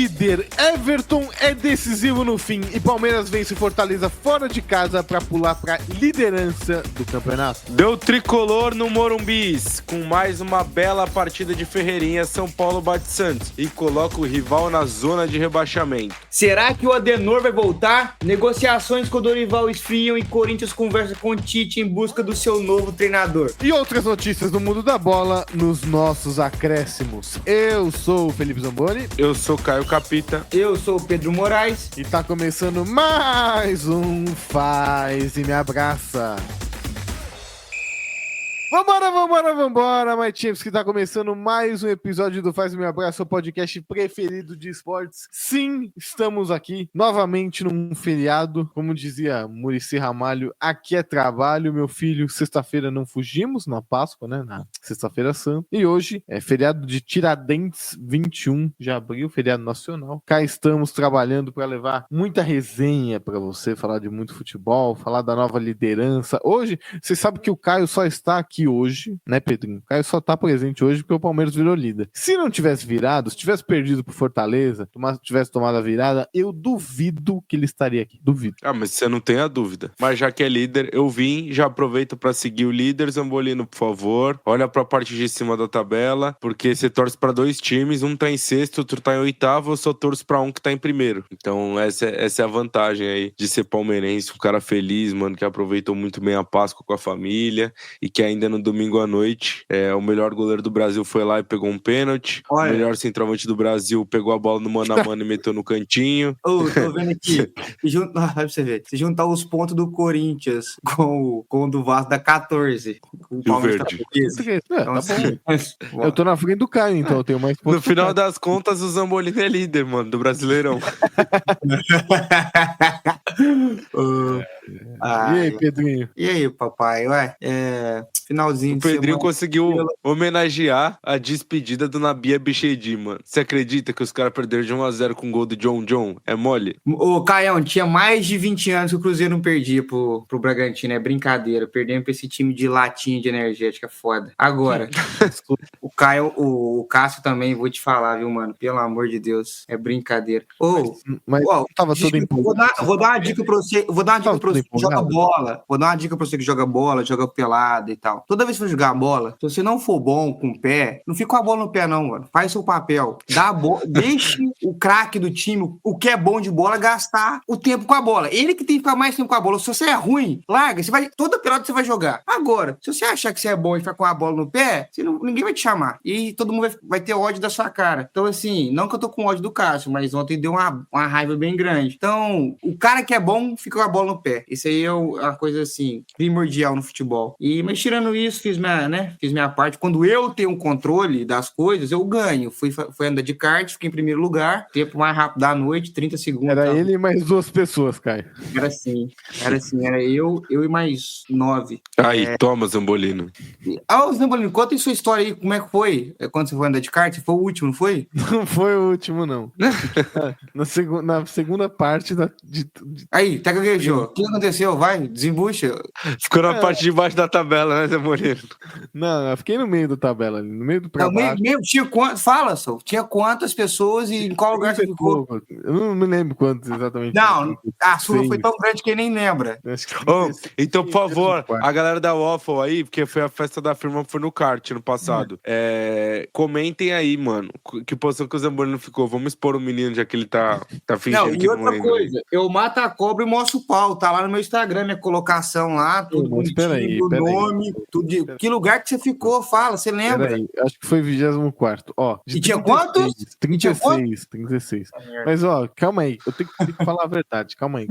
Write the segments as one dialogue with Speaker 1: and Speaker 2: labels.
Speaker 1: líder Everton é decisivo no fim e Palmeiras vence Fortaleza fora de casa para pular para liderança do campeonato.
Speaker 2: Deu tricolor no Morumbis, com mais uma bela partida de Ferreirinha, São Paulo bate Santos e coloca o rival na zona de rebaixamento.
Speaker 3: Será que o Adenor vai voltar? Negociações com o Dorival esfriam e Corinthians conversa com o Tite em busca do seu novo treinador.
Speaker 1: E outras notícias do mundo da bola nos nossos acréscimos. Eu sou o Felipe Zamboni.
Speaker 2: Eu sou Caio Capita.
Speaker 3: Eu sou o Pedro Moraes.
Speaker 1: E tá começando mais um Faz e Me Abraça. Vambora, my champs, que tá começando mais um episódio do Faz e Me Abraça, o podcast preferido de esportes. Sim, estamos aqui novamente num feriado, como dizia Muricy Ramalho, aqui é trabalho, meu filho, sexta-feira não fugimos, na Páscoa, né, na sexta-feira santa, e hoje é feriado de Tiradentes, 21 de abril, feriado nacional. Cá estamos trabalhando para levar muita resenha para você, falar de muito futebol, falar da nova liderança. Hoje, você sabe que o Caio só está aqui hoje, né, Pedrinho? O Caio só tá presente hoje porque o Palmeiras virou líder. Se não tivesse virado, se tivesse perdido pro Fortaleza, tivesse tomado a virada, eu duvido que ele estaria aqui. Duvido.
Speaker 2: Ah, mas você não tem a dúvida. Mas já que é líder, eu vim, já aproveito pra seguir o líder, Zambolino, por favor. Olha pra parte de cima da tabela, porque você torce pra dois times, um tá em sexto, outro tá em oitavo, eu só torço pra um que tá em primeiro. Então essa é a vantagem aí de ser palmeirense, um cara feliz, mano, que aproveitou muito bem a Páscoa com a família e que ainda no domingo à noite, o melhor goleiro do Brasil foi lá e pegou um pênalti. Olha. O melhor centroavante do Brasil pegou a bola no mano a mano e meteu no cantinho.
Speaker 3: Tô vendo aqui. Pra você ver. Se juntar os pontos do Corinthians com o do Vasco dá 14. Com o Palmeiras tá 15.
Speaker 1: Então, tá bom. Eu tô na frente do Caio, então eu tenho mais pontos.
Speaker 2: No final das contas, o Zambolino é líder, mano, do Brasileirão.
Speaker 1: E aí, Pedrinho?
Speaker 3: E aí, papai? Ué, finalzinho
Speaker 2: o Pedrinho conseguiu homenagear a despedida do Nabi Abichedi, mano. Você acredita que os caras perderam de 1-0 com o gol do John? É mole?
Speaker 3: Ô, Caião, tinha mais de 20 anos que o Cruzeiro não perdia pro Bragantino. É brincadeira. Perdendo pra esse time de latinha de energética foda. Agora, o Cássio também, vou te falar, viu, mano? Pelo amor de Deus. É brincadeira.
Speaker 1: Mas tava todo empolgado.
Speaker 3: Vou dar uma dica pra você. Vou dar uma dica pra você que joga bola. Vou dar uma dica pra você que joga bola, joga pelada e tal. Toda vez que for jogar bola, se você não for bom com o pé, não fica com a bola no pé, não, mano. Faz seu papel. Dá a bola. Deixe o craque do time, o que é bom de bola, gastar o tempo com a bola. Ele que tem que ficar mais tempo com a bola. Se você é ruim, larga. Toda pelada você vai jogar. Agora, se você achar que você é bom e ficar com a bola no pé, ninguém vai te chamar. E todo mundo vai ter ódio da sua cara. Então, assim, não que eu tô com ódio do Cássio, mas ontem deu uma raiva bem grande. Então, o cara que é bom fica com a bola no pé. Isso aí é uma coisa, assim, primordial no futebol. Mas tirando isso, fiz minha parte. Quando eu tenho um controle das coisas, eu ganho. Fui andar de kart, fiquei em primeiro lugar. Tempo mais rápido da noite, 30 segundos.
Speaker 1: Era ele e mais 2 pessoas, Caio.
Speaker 3: Era assim. Era eu e mais 9.
Speaker 2: Aí, toma, Zambolino.
Speaker 3: Zambolino, conta aí sua história aí. Como é que foi? Quando você foi andar de kart? Foi o último, não foi?
Speaker 1: Não foi o último, não. Na segunda parte
Speaker 3: Aí, tá gaguejou. O que aconteceu? Vai, desembucha.
Speaker 2: Ficou na parte de baixo da tabela, né, Zambolino?
Speaker 1: Não, eu fiquei no meio da tabela, no meio do pra baixo.
Speaker 3: Tinha quantas? Fala, só. Tinha quantas pessoas e em qual lugar você ficou?
Speaker 1: Eu não me lembro quantos exatamente.
Speaker 3: Não, a sua foi tão grande que nem lembra.
Speaker 2: Então, por favor, a galera da Waffle aí, porque foi a festa da firma, foi no kart no passado. Comentem aí, mano, que posição que o Zambolino ficou. Vamos expor o menino, já que ele tá fingindo que não lembra.
Speaker 3: E outra coisa, eu mato a cobra e mostro o pau. Tá lá no meu Instagram, minha colocação lá, tudo bonitinho, o nome, tudo de... Que lugar que você ficou? Fala, você lembra?
Speaker 1: Peraí, acho que foi 24º.
Speaker 3: E tinha quantos?
Speaker 1: 36. Mas, calma aí. Eu tenho que falar a verdade. Calma aí.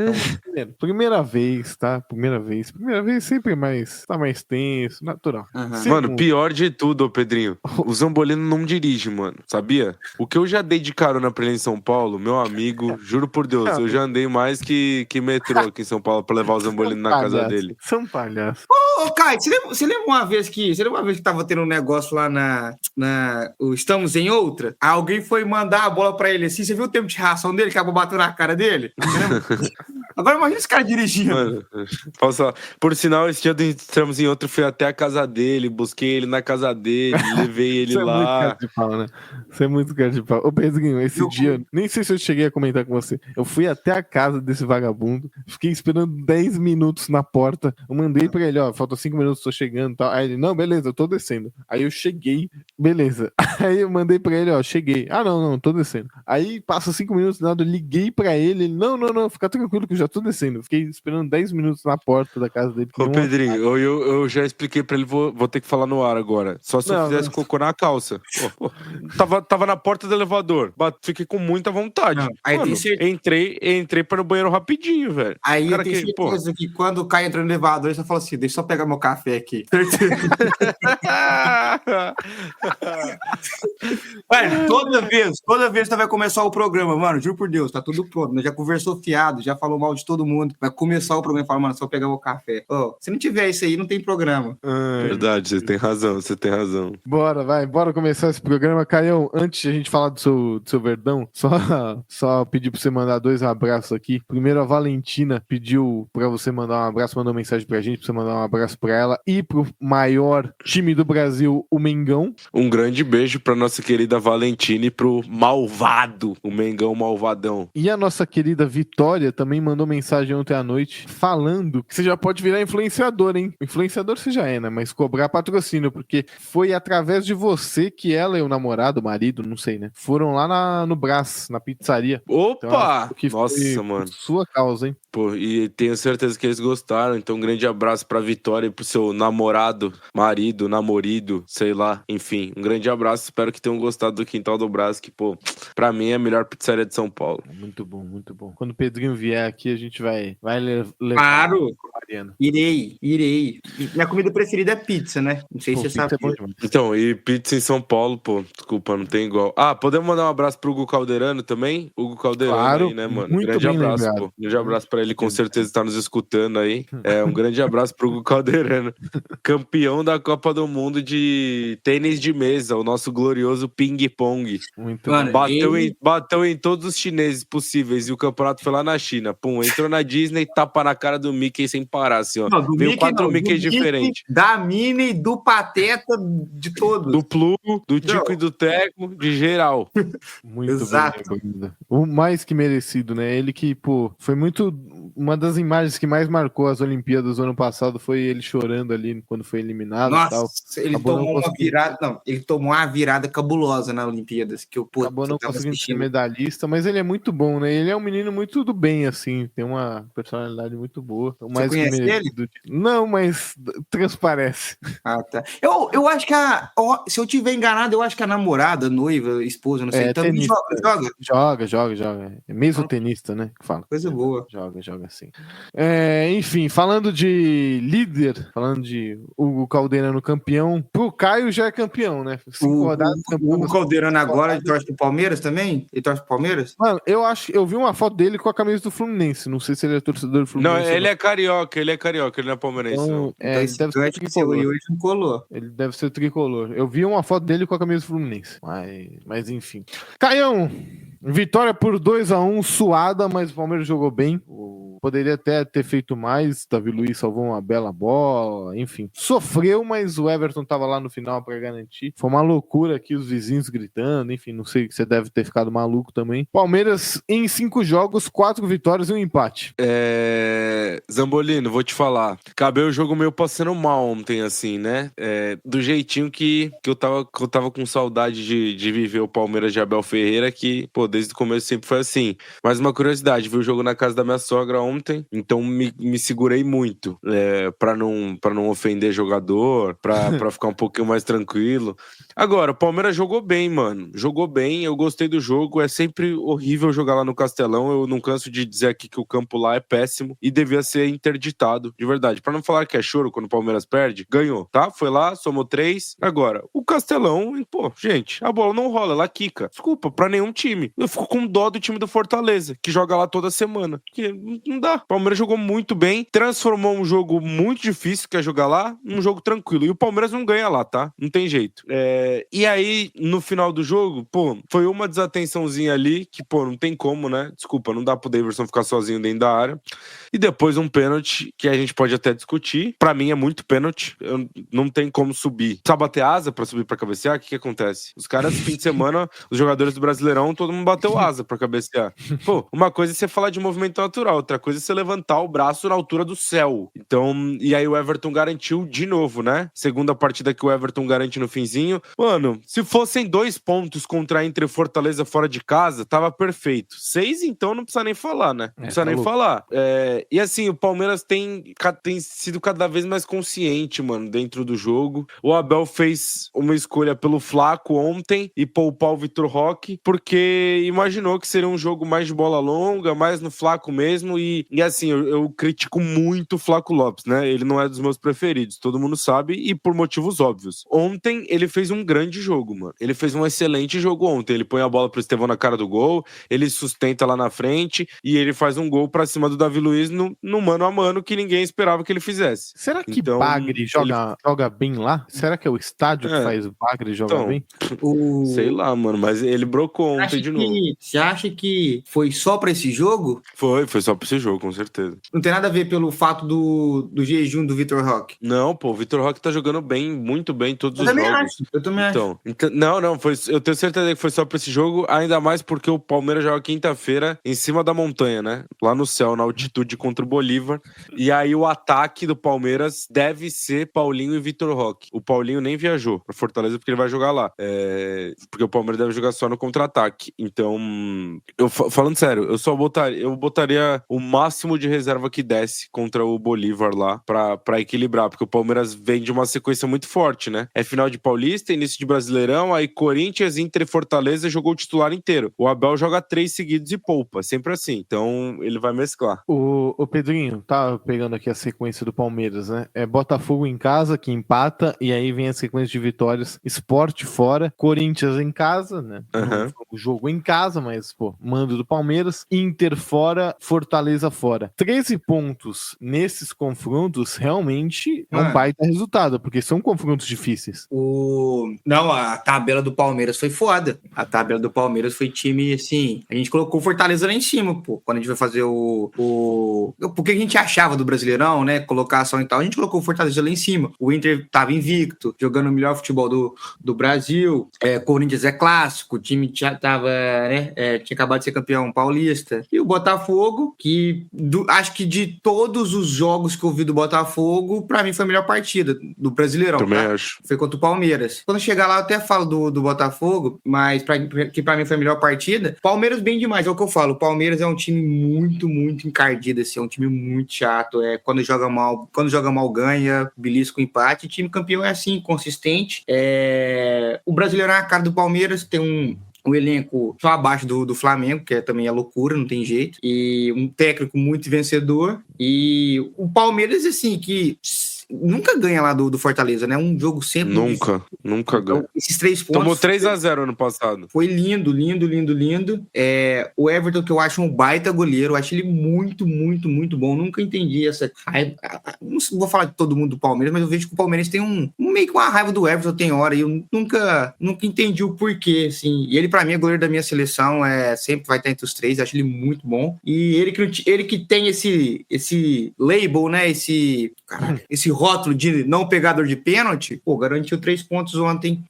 Speaker 1: Primeira vez, tá? Primeira vez sempre tá mais tenso, natural.
Speaker 2: Mano, pior de tudo, Pedrinho. O Zambolino não dirige, mano. Sabia? O que eu já dei de carona pra ele em São Paulo, meu amigo, juro por Deus, eu já andei mais que metrô aqui em São Paulo pra levar o Zambolino na casa dele.
Speaker 1: São palhaço.
Speaker 3: Ô, Caio, você lembra uma vez que tava tendo um negócio lá o Estamos em Outra? Alguém foi mandar a bola pra ele assim, você viu o tempo de reação dele, que a bola bateu na cara dele? Agora imagina esse cara dirigindo.
Speaker 2: Mano, posso falar. Por sinal, esse dia entramos em outro, fui até a casa dele, busquei ele na casa dele, levei ele
Speaker 1: Isso é muito cara
Speaker 2: lá.
Speaker 1: de pau, né? Isso é muito cara de pau. Ô, Pedrinho, esse dia, nem sei se eu cheguei a comentar com você. Eu fui até a casa desse vagabundo, fiquei esperando 10 minutos na porta. Eu mandei pra ele, ó, faltam 5 minutos, tô chegando e tal. Aí ele, não, beleza, eu tô descendo. Aí eu cheguei, beleza. Aí eu mandei pra ele, ó, cheguei. Ah, não, tô descendo. Aí passa 5 minutos, nada, eu liguei pra ele, não, fica tranquilo que eu já tô descendo. Eu fiquei esperando 10 minutos na porta da casa dele.
Speaker 2: Ô, Pedrinho, eu já expliquei pra ele, vou ter que falar no ar agora. Só se eu fizesse cocô na calça. Pô, tava na porta do elevador. Fiquei com muita vontade.
Speaker 3: Não, aí
Speaker 2: mano, entrei para o banheiro rapidinho, velho.
Speaker 3: Aí eu tenho certeza que quando o Caio entra no elevador, ele só fala assim, deixa eu só pegar meu café aqui. Mano, toda vez que vai começar o programa, mano, juro por Deus, tá tudo pronto. Já conversou fiado, já falou mal de todo mundo. Vai começar o programa e fala, mano, só pegar meu café. Ô, se não tiver isso aí, não tem programa.
Speaker 2: Verdade, você tem razão.
Speaker 1: Bora começar esse programa. Caião, antes de a gente falar do seu Verdão, só pedir pra você mandar 2 abraços aqui. Primeiro, a Valentina pediu pra você mandar um abraço, mandou uma mensagem pra gente, pra você mandar um abraço pra ela e pro maior time do Brasil, o Mengão.
Speaker 2: Um grande beijo pra nossa querida Valentina e pro malvado, o Mengão malvadão.
Speaker 1: E a nossa querida Vitória também mandou mensagem ontem à noite falando que você já pode virar influenciador, hein? Influenciador você já é, né? Mas cobrar patrocínio, porque foi através de você que ela e o namorado, o marido, não sei, né? Foram lá no Brás, na pizzaria.
Speaker 2: Opa!
Speaker 1: Então,
Speaker 2: nossa, mano.
Speaker 1: Sua causa, hein?
Speaker 2: Pô, e tenho certeza que eles gostaram. Então, um grande abraço pra Vitória e pro seu namorado, marido, namorido, sei lá. Enfim, um grande abraço. Espero que tenham gostado do Quintal do Brás, que, pô, pra mim é a melhor pizzaria de São Paulo.
Speaker 1: Muito bom, muito bom. Quando o Pedrinho vier aqui, a gente vai levar.
Speaker 3: Claro! Irei. Minha comida preferida é pizza, né? Não sei se você sabe.
Speaker 2: Então, e pizza em São Paulo, pô, desculpa, não tem igual. Ah, podemos mandar um abraço pro Hugo Calderano também? Hugo Calderano, claro, aí, né, mano?
Speaker 1: Muito
Speaker 2: grande abraço,
Speaker 1: lembrado.
Speaker 2: Pô. Grande abraço pra ele, com certeza tá nos escutando aí. Um grande abraço pro Hugo Calderano. Campeão da Copa do Mundo de tênis de mesa, o nosso glorioso ping-pong.
Speaker 1: Muito
Speaker 3: mano,
Speaker 2: bateu em todos os chineses possíveis e o campeonato foi lá na China. Pum, entrou na Disney, tapa na cara do Mickey sem parar, assim, ó.
Speaker 3: Não,
Speaker 2: veio 4 Mickey diferentes.
Speaker 3: Da Minnie, do Pateta, de todos.
Speaker 2: Do Pluto, do Tico e do Teco, de geral.
Speaker 1: Muito exato. Bem, o mais que merecido, né? Ele que, pô, foi muito... Uma das imagens que mais marcou as Olimpíadas do ano passado foi ele chorando ali quando foi eliminado.
Speaker 3: Nossa,
Speaker 1: e tal.
Speaker 3: Ele tomou uma virada... Não, ele tomou uma virada cabulosa na Olimpíadas. Que eu, pô,
Speaker 1: acabou não conseguindo ser medalhista, mas ele é muito bom, né? Ele é um menino muito do bem, assim. Tem uma personalidade muito boa. O mais
Speaker 3: Você conhece ele?
Speaker 1: Não, mas transparece.
Speaker 3: Ah, tá. Eu acho que se eu tiver enganado, eu acho que a namorada, noiva, esposa, não sei, também
Speaker 1: joga. É mesmo tenista, né? Que fala.
Speaker 3: Coisa boa.
Speaker 1: Joga assim. Enfim, falando de líder, falando de Hugo Calderano campeão, pro Caio já é campeão, né? 5 rodadas.
Speaker 3: O Hugo Calderano agora ele torce pro Palmeiras também? Ele torce pro Palmeiras?
Speaker 1: Mano, eu vi uma foto dele com a camisa do Fluminense. Não sei se ele é torcedor do Fluminense.
Speaker 2: Não, ele é carioca, ele não é palmeirense.
Speaker 1: Então, ele deve ser tricolor.
Speaker 3: Hoje não colou.
Speaker 1: Ele deve ser tricolor. Eu vi uma foto dele com a camisa do Fluminense. Mas enfim. Caião! Vitória por 2-1, suada, mas o Palmeiras jogou bem. Poderia até ter feito mais. Davi Luiz salvou uma bela bola. Enfim, sofreu, mas o Everton tava lá no final para garantir. Foi uma loucura aqui, os vizinhos gritando. Enfim, não sei, você deve ter ficado maluco também. Palmeiras em 5 jogos, 4 vitórias e um empate.
Speaker 2: Zambolino, vou te falar. Acabei o jogo meio passando mal ontem, assim, né? Do jeitinho que eu tava com saudade de viver o Palmeiras de Abel Ferreira, que, pô, desde o começo sempre foi assim. Mas uma curiosidade, vi o jogo na casa da minha sogra ontem, então me segurei muito, pra não ofender jogador, pra ficar um pouquinho mais tranquilo. Agora, o Palmeiras jogou bem, mano. Jogou bem, eu gostei do jogo. É sempre horrível jogar lá no Castelão. Eu não canso de dizer aqui que o campo lá é péssimo e devia ser interditado, de verdade. Pra não falar que é choro quando o Palmeiras perde, ganhou, tá? Foi lá, somou 3. Agora, o Castelão, pô, gente, a bola não rola, ela quica. Desculpa, pra nenhum time. Eu fico com dó do time do Fortaleza, que joga lá toda semana. Que não dá. O Palmeiras jogou muito bem, transformou um jogo muito difícil, que é jogar lá, num jogo tranquilo. E o Palmeiras não ganha lá, tá? Não tem jeito. E aí, no final do jogo, pô, foi uma desatençãozinha ali, que, pô, não tem como, né? Desculpa, não dá pro Daverson ficar sozinho dentro da área. E depois um pênalti, que a gente pode até discutir. Pra mim é muito pênalti. Não tem como subir. Precisa bater asa pra subir pra cabecear? O que acontece? Os caras, fim de semana, os jogadores do Brasileirão, todo mundo bateu asa pra cabecear. Pô, uma coisa é você falar de movimento natural, outra coisa é você levantar o braço na altura do céu. Então, e aí o Everton garantiu de novo, né? Segunda partida que o Everton garante no finzinho. Mano, se fossem 2 pontos contra a Inter e Fortaleza fora de casa, tava perfeito. 6, então, não precisa nem falar, né? Não precisa nem falar. E assim, o Palmeiras tem sido cada vez mais consciente, mano, dentro do jogo. O Abel fez uma escolha pelo Flaco ontem e poupar o Vitor Roque, porque imaginou que seria um jogo mais de bola longa, mais no Flaco mesmo. E assim, eu critico muito o Flaco Lopes, né? Ele não é dos meus preferidos, todo mundo sabe, e por motivos óbvios. Ontem, ele fez um grande jogo, mano. Ele fez um excelente jogo ontem. Ele põe a bola pro Estevão na cara do gol, ele sustenta lá na frente e ele faz um gol pra cima do Davi Luiz no mano a mano que ninguém esperava que ele fizesse.
Speaker 1: Será que Bagre joga bem lá? Será que é o estádio que faz Bagre jogar bem?
Speaker 2: Sei lá, mano, mas ele brocou ontem de novo.
Speaker 3: Você acha que foi só pra esse jogo?
Speaker 2: Foi só pra esse jogo, com certeza.
Speaker 3: Não tem nada a ver pelo fato do jejum do Vitor Roque?
Speaker 2: Não, pô, o Vitor Roque tá jogando bem, muito bem todos os jogos.
Speaker 3: Eu também acho.
Speaker 2: Então, não, eu tenho certeza que foi só pra esse jogo, ainda mais porque o Palmeiras joga quinta-feira em cima da montanha, né? Lá no céu, na altitude contra o Bolívar. E aí o ataque do Palmeiras deve ser Paulinho e Vitor Roque. O Paulinho nem viajou pra Fortaleza porque ele vai jogar lá. Porque o Palmeiras deve jogar só no contra-ataque. Então, falando sério, eu botaria o máximo de reserva que desse contra o Bolívar lá pra equilibrar, porque o Palmeiras vem de uma sequência muito forte, né? É final de Paulista, início de Brasileirão, aí Corinthians, Inter e Fortaleza jogou o titular inteiro. O Abel joga 3 seguidos e poupa, sempre assim. Então, ele vai mesclar.
Speaker 1: O Pedrinho, tá pegando aqui a sequência do Palmeiras, né? É Botafogo em casa, que empata, e aí vem a sequência de vitórias. Sport fora, Corinthians em casa, né? O jogo em casa, mas, pô, mando do Palmeiras. Inter fora, Fortaleza fora. 13 pontos nesses confrontos realmente é um baita resultado, porque são confrontos difíceis.
Speaker 3: Não, a tabela do Palmeiras foi foda. A tabela do Palmeiras foi time, assim... A gente colocou o Fortaleza lá em cima, pô. Quando a gente vai fazer porque a gente achava do Brasileirão, né? Colocação e tal. A gente colocou o Fortaleza lá em cima. O Inter tava invicto, jogando o melhor futebol do Brasil. Corinthians é clássico. O time já tava, né? Tinha acabado de ser campeão paulista. E o Botafogo, que acho que de todos os jogos que eu vi do Botafogo, pra mim foi a melhor partida do Brasileirão.
Speaker 2: Também acho.
Speaker 3: Foi contra o Palmeiras. Quando chegar lá, eu até falo do Botafogo, mas que pra mim foi a melhor partida. Palmeiras bem demais, é o que eu falo. O Palmeiras é um time muito, muito encardido, assim, é um time muito chato. Quando joga mal ganha, belisca o empate. O time campeão é assim, consistente. O Brasileirão é a cara do Palmeiras, tem um elenco só abaixo do Flamengo, que também é loucura, não tem jeito. E um técnico muito vencedor. E o Palmeiras, assim, que nunca ganha lá do Fortaleza, né? Um jogo sempre...
Speaker 2: Nunca ganha.
Speaker 3: Então, esses 3 pontos...
Speaker 2: Tomou 3-0 ano passado.
Speaker 3: Foi lindo, lindo, lindo, lindo. O Everton, que eu acho um baita goleiro, eu acho ele muito, muito, muito bom. Nunca entendi essa raiva. Não vou falar de todo mundo do Palmeiras, mas eu vejo que o Palmeiras tem meio que uma raiva do Everton, tem hora, e eu nunca entendi o porquê, assim. E ele, pra mim, é goleiro da minha seleção, sempre vai estar entre os 3, acho ele muito bom. E ele que tem esse label, né? Esse rótulo de não pegador de pênalti, pô, garantiu 3 pontos ontem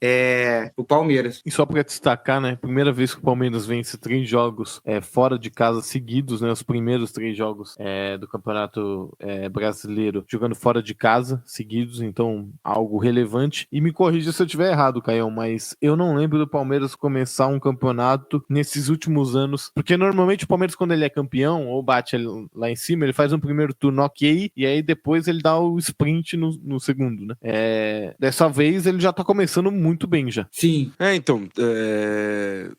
Speaker 3: pro Palmeiras.
Speaker 1: E só pra destacar, né, primeira vez que o Palmeiras vence 3 jogos fora de casa seguidos, né, os primeiros 3 jogos do Campeonato Brasileiro jogando fora de casa seguidos, então algo relevante. E me corrija se eu estiver errado, Caião, mas eu não lembro do Palmeiras começar um campeonato nesses últimos anos, porque normalmente o Palmeiras, quando ele é campeão ou bate lá em cima, ele faz um primeiro turno ok, e aí depois ele dá o sprint no segundo, né? Dessa vez ele já tá começando muito bem já.
Speaker 3: Sim.
Speaker 2: Então,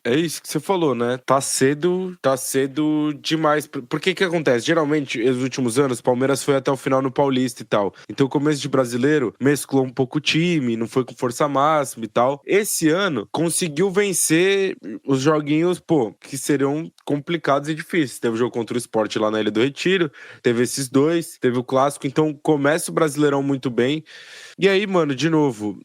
Speaker 2: é isso que você falou, né? Tá cedo demais. Porque que acontece? Geralmente, nos últimos anos, o Palmeiras foi até o final no Paulista e tal. Então, o começo de Brasileiro mesclou um pouco o time, não foi com força máxima e tal. Esse ano, conseguiu vencer os joguinhos, pô, que seriam complicados e difíceis. Teve o jogo contra o Sport lá na Ilha do Retiro, teve esses dois, teve o Clássico, então começa o Brasileirão muito bem. E aí, mano, de novo,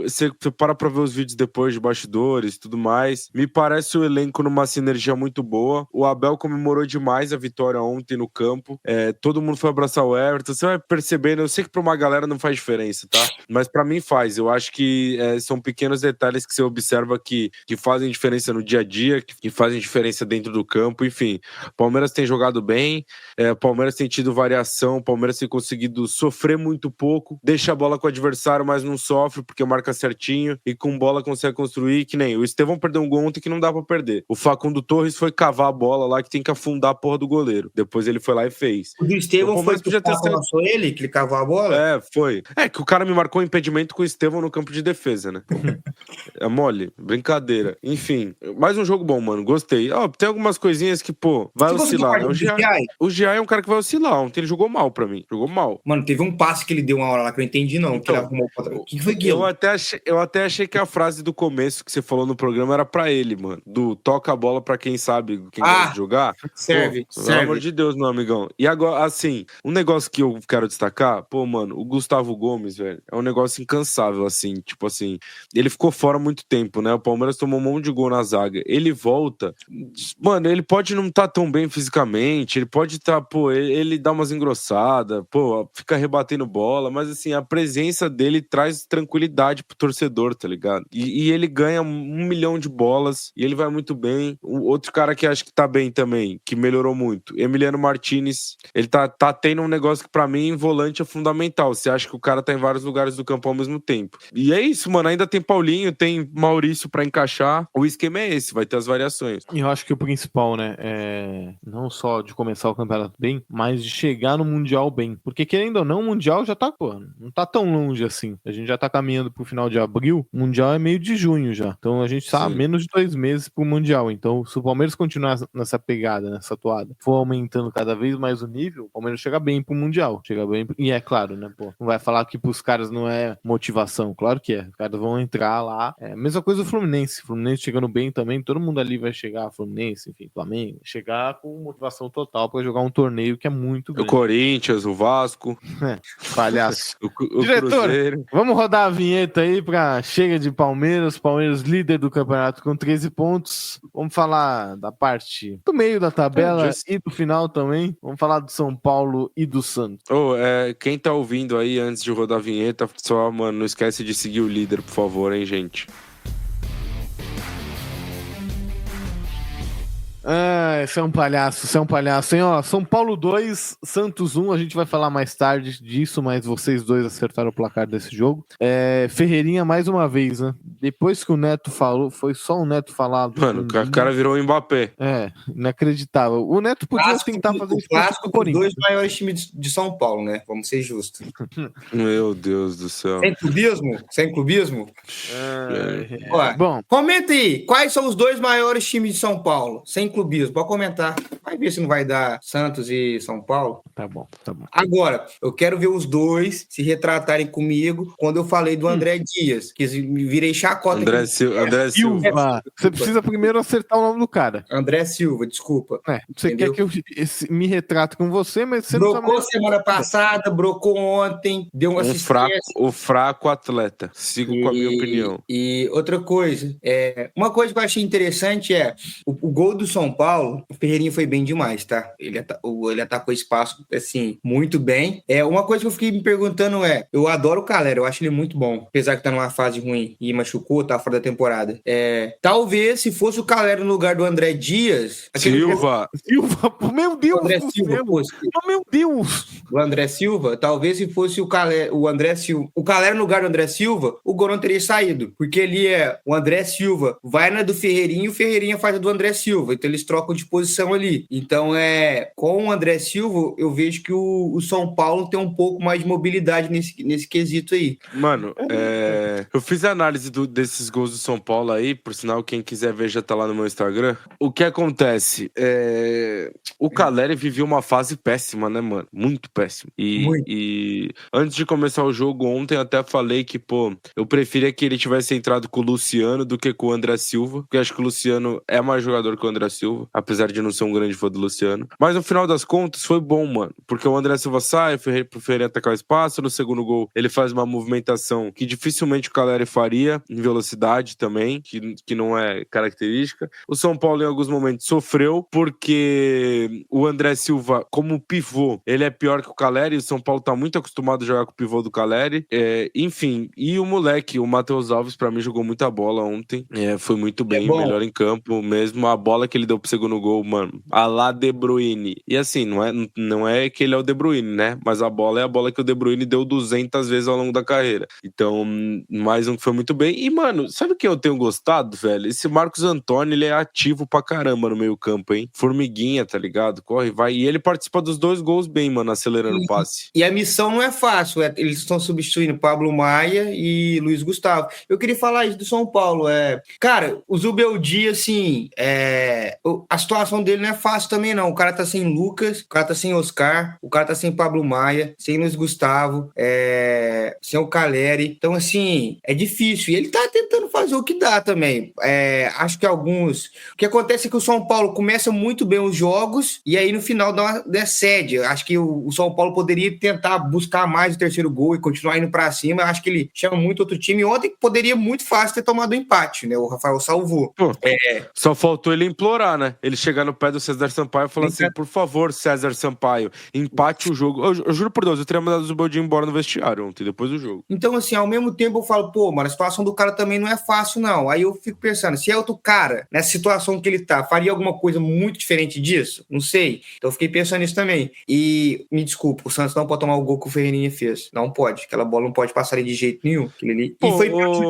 Speaker 2: você para pra ver os vídeos depois de bastidores e tudo mais, me parece o elenco numa sinergia muito boa. O Abel comemorou demais a vitória ontem no campo, todo mundo foi abraçar o Everton, você vai percebendo, eu sei que pra uma galera não faz diferença, tá? Mas pra mim faz, eu acho que são pequenos detalhes que você observa que fazem diferença no dia a dia, que fazem diferença dentro do campo, enfim. O Palmeiras tem jogado bem, o Palmeiras tem tido variação, o Palmeiras tem conseguido sofrer muito pouco, deixa a bola com o adversário, mas não sofre porque marca certinho e com bola consegue construir, que nem o Estevão perdeu um gol ontem que não dá pra perder. O Facundo Torres foi cavar a bola lá que tem que afundar a porra do goleiro. Depois ele foi lá e fez.
Speaker 3: O do Estevão foi que o
Speaker 2: Papo
Speaker 3: lançou ele, que ele cavou a bola?
Speaker 2: Foi. Que o cara me marcou impedimento com o Estevão no campo de defesa, né? É mole, brincadeira. Enfim, mais um jogo bom, mano. Gostei. Tem algumas coisinhas que, vai oscilar, né? O Giai é um cara que vai oscilar. Ontem ele jogou mal pra mim. Jogou mal.
Speaker 3: Mano, teve um passe que ele deu uma hora lá que eu não entendi, não.
Speaker 2: Então,
Speaker 3: que ele arrumou o que foi aquilo?
Speaker 2: Eu até achei que a frase do começo que você falou no programa era pra ele, mano. Do toca a bola pra quem sabe, quem gosta de jogar.
Speaker 3: Serve.
Speaker 2: Pelo amor de Deus, meu amigão. E agora, assim, um negócio que eu quero destacar, mano, o Gustavo Gomes, velho, é um negócio incansável, assim, tipo assim, ele ficou fora há muito tempo, né? O Palmeiras tomou um monte de gol na zaga. Ele volta, mano, ele pode não estar tão bem fisicamente, ele pode estar, ele dá umas engrossadas, fica rebatendo bola, mas assim, a presença dele traz tranquilidade pro torcedor, tá ligado? E ele ganha 1 milhão de bolas e ele vai muito bem. O outro cara que acho que tá bem também, que melhorou muito, Emiliano Martinez, ele tá tendo um negócio que pra mim, volante é fundamental. Você acha que o cara tá em vários lugares do campo ao mesmo tempo. E é isso, mano, ainda tem Paulinho, tem Maurício pra encaixar. O esquema é esse, vai ter as variações.
Speaker 1: E eu acho que o principal, né, é não só de começar o campeonato bem, mas de chegar no Mundial bem. Porque querendo ou não, o Mundial já tá, não tá tão longe assim. A gente já tá caminhando pro final de abril, o Mundial é meio de junho já. Então a gente tá menos de 2 meses pro Mundial. Então se o Palmeiras continuar nessa pegada, nessa toada, for aumentando cada vez mais o nível, o Palmeiras chega bem pro Mundial. Chega bem. E é claro, né, não vai falar que pros caras não é motivação. Claro que é. Os caras vão entrar lá. Mesma coisa do Fluminense. Fluminense chegando bem também, todo mundo ali vai chegar, Fluminense, enfim, Flamengo, chegar com motivação total pra jogar um torneio que é muito grande.
Speaker 2: O Corinthians, o Vasco.
Speaker 1: Palhaço.
Speaker 2: o
Speaker 1: Diretor,
Speaker 2: Cruzeiro.
Speaker 1: Vamos rodar a vinheta aí pra chega de Palmeiras líder do campeonato com 13 pontos. Vamos falar da parte do meio da tabela e do final também. Vamos falar do São Paulo e do Santos.
Speaker 2: Quem tá ouvindo aí antes de rodar a vinheta, só, mano, não esquece de seguir o líder, por favor, hein, gente.
Speaker 1: Você é um palhaço, hein? São Paulo 2, Santos 1, a gente vai falar mais tarde disso, mas vocês dois acertaram o placar desse jogo. Ferreirinha mais uma vez, né? Depois que o Neto falou, foi só o Neto falar.
Speaker 2: Mano, o cara virou o Mbappé.
Speaker 1: Inacreditável. O Neto podia tentar fazer isso.
Speaker 3: Clássico com os dois maiores times de São Paulo, né? Vamos ser justos.
Speaker 2: Meu Deus do céu.
Speaker 3: Sem clubismo?
Speaker 1: Bom,
Speaker 3: comenta aí, quais são os dois maiores times de São Paulo? Sem clubismo, pode comentar. Vai ver se não vai dar Santos e São Paulo.
Speaker 1: Tá bom.
Speaker 3: Agora, eu quero ver os dois se retratarem comigo quando eu falei do André Dias, que virei chacota.
Speaker 2: André Silva.
Speaker 1: Você precisa primeiro acertar o nome do cara.
Speaker 3: André Silva, desculpa.
Speaker 1: Você
Speaker 3: Entendeu?
Speaker 1: quer que eu me retrate com você, mas você
Speaker 3: brocou
Speaker 1: não sabe.
Speaker 3: Semana passada, brocou ontem, deu uma assistência.
Speaker 2: O fraco atleta. Sigo com a minha opinião.
Speaker 3: E outra coisa, uma coisa que eu achei interessante o gol do São Paulo, o Ferreirinha foi bem demais, tá? Ele atacou espaço, assim, muito bem. Uma coisa que eu fiquei me perguntando eu adoro o Calera, eu acho ele muito bom, apesar que tá numa fase ruim e machucou, tá fora da temporada. Talvez, se fosse o Calera no lugar do André Dias...
Speaker 2: Silva,
Speaker 1: meu Deus
Speaker 3: André
Speaker 1: do
Speaker 3: Silva,
Speaker 1: céu. Meu Deus.
Speaker 3: O André Silva, talvez se fosse o André Silva, o Calera no lugar do André Silva, o gol não teria saído, porque ele o André Silva vai na do Ferreirinha e o Ferreirinha faz a do André Silva, então eles trocam de posição ali. Então, com o André Silva, eu vejo que o São Paulo tem um pouco mais de mobilidade nesse quesito aí.
Speaker 2: Mano, eu fiz a análise desses gols do São Paulo aí, por sinal, quem quiser ver já tá lá no meu Instagram. O que acontece? O Calera viveu uma fase péssima, né, mano? Muito péssima. E antes de começar o jogo ontem, eu até falei que, eu preferia que ele tivesse entrado com o Luciano do que com o André Silva, porque acho que o Luciano é mais jogador que o André Silva, apesar de não ser um grande fã do Luciano. Mas no final das contas foi bom, mano, porque o André Silva sai, pro Ferreira atacar o espaço, no segundo gol ele faz uma movimentação que dificilmente o Caleri faria, em velocidade também, que não é característica. O São Paulo em alguns momentos sofreu, porque o André Silva, como pivô, ele é pior que o Caleri, e o São Paulo tá muito acostumado a jogar com o pivô do Caleri. Enfim, e o moleque, o Matheus Alves, pra mim jogou muita bola ontem, foi muito bem, melhor em campo mesmo. A bola que ele deu pro segundo gol, mano, a lá De Bruyne. E assim, não é que ele é o De Bruyne, né? Mas a bola é a bola que o De Bruyne deu 200 vezes ao longo da carreira. Então, mais um que foi muito bem. E, mano, sabe o que eu tenho gostado, velho? Esse Marcos Antônio, ele é ativo pra caramba no meio campo, hein? Formiguinha, tá ligado? Corre, vai. E ele participa dos 2 gols bem, mano, acelerando o passe.
Speaker 3: E a missão não é fácil. Eles estão substituindo Pablo Maia e Luiz Gustavo. Eu queria falar isso do São Paulo. Cara, o Zubeldia, assim, a situação dele não é fácil também, não. O cara tá sem Lucas, o cara tá sem Oscar, o cara tá sem Pablo Maia, sem Luiz Gustavo, sem o Caleri. Então, assim, é difícil. E ele tá tentando fazer o que dá também. Acho que alguns... O que acontece é que o São Paulo começa muito bem os jogos e aí no final dá uma decede. Acho que o São Paulo poderia tentar buscar mais o terceiro gol e continuar indo pra cima. Acho que ele chama muito outro time. Ontem poderia muito fácil ter tomado o empate, né? O Rafael salvou.
Speaker 2: Pô, só faltou ele implorar, né? Ele chegar no pé do César Sampaio e falar assim, por favor, César Sampaio, empate o jogo. Eu juro por Deus, eu teria mandado o Zubeldia embora no vestiário ontem, depois do jogo.
Speaker 3: Então, assim, ao mesmo tempo eu falo, pô, mano, a situação do cara também não é fácil, não. Aí eu fico pensando, se é outro cara, nessa situação que ele tá, faria alguma coisa muito diferente disso? Não sei. Então eu fiquei pensando nisso também. E, me desculpa, o Santos não pode tomar o gol que o Ferreirinha fez. Não pode. Aquela bola não pode passar ali de jeito nenhum.
Speaker 2: Pô,
Speaker 3: e foi pênalti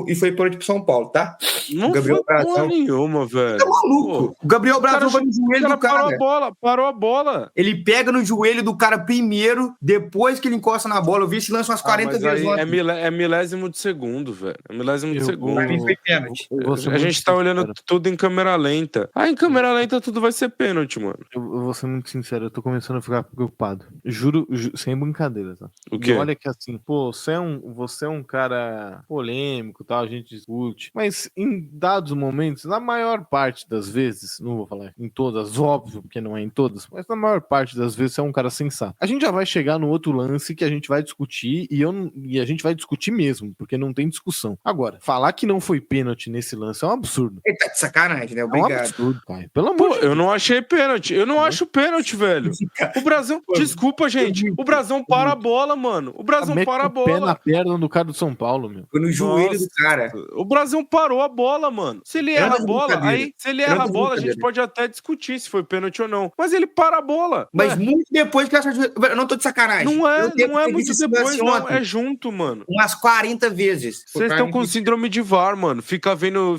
Speaker 3: e foi pênalti pro São Paulo, tá?
Speaker 2: Não o Gabriel foi porra nenhuma, velho.
Speaker 3: Tá maluco? O Gabriel Brazão vai no joelho do cara.
Speaker 2: Parou a bola.
Speaker 3: Ele pega no joelho do cara primeiro, depois que ele encosta na bola. Eu vi esse lance umas 40 vezes.
Speaker 2: É milésimo de segundo, velho. É milésimo de segundo.
Speaker 3: Pra mim foi pênalti.
Speaker 2: A gente tá olhando tudo em câmera lenta. Em câmera lenta tudo vai ser pênalti, mano.
Speaker 1: Eu vou ser muito sincero, eu tô começando a ficar preocupado. Juro, sem brincadeira, tá?
Speaker 2: O quê?
Speaker 1: E olha que assim, pô, você é um cara polêmico, tal, a gente discute. Mas em dados momentos, na maior parte das vezes, não vou falar em todas, óbvio, porque não é em todas, mas na maior parte das vezes você é um cara sensato. A gente já vai chegar no outro lance que a gente vai discutir e a gente vai discutir mesmo, porque não tem discussão. Agora, falar que não foi pênalti nesse lance é um absurdo.
Speaker 3: Ele tá de sacanagem, né? Obrigado.
Speaker 1: É um absurdo, pai. Pelo amor de Deus.
Speaker 2: Eu não achei pênalti. Eu não acho pênalti, velho. O Brasil... Desculpa, gente. O Brasil para a bola, mano. O Brasil para a bola.
Speaker 1: Pé na perna do cara do São Paulo, meu.
Speaker 3: Foi no joelho do cara.
Speaker 2: O Brasil parou a bola, mano. Se ele erra a bola, a gente pode até discutir se foi pênalti ou não. Mas ele para a bola.
Speaker 3: Mas muito depois que eu não tô de sacanagem.
Speaker 2: Não é muito depois, não. É junto, mano.
Speaker 3: Umas 40 vezes.
Speaker 2: Vocês estão com síndrome de VAR, mano. Fica vendo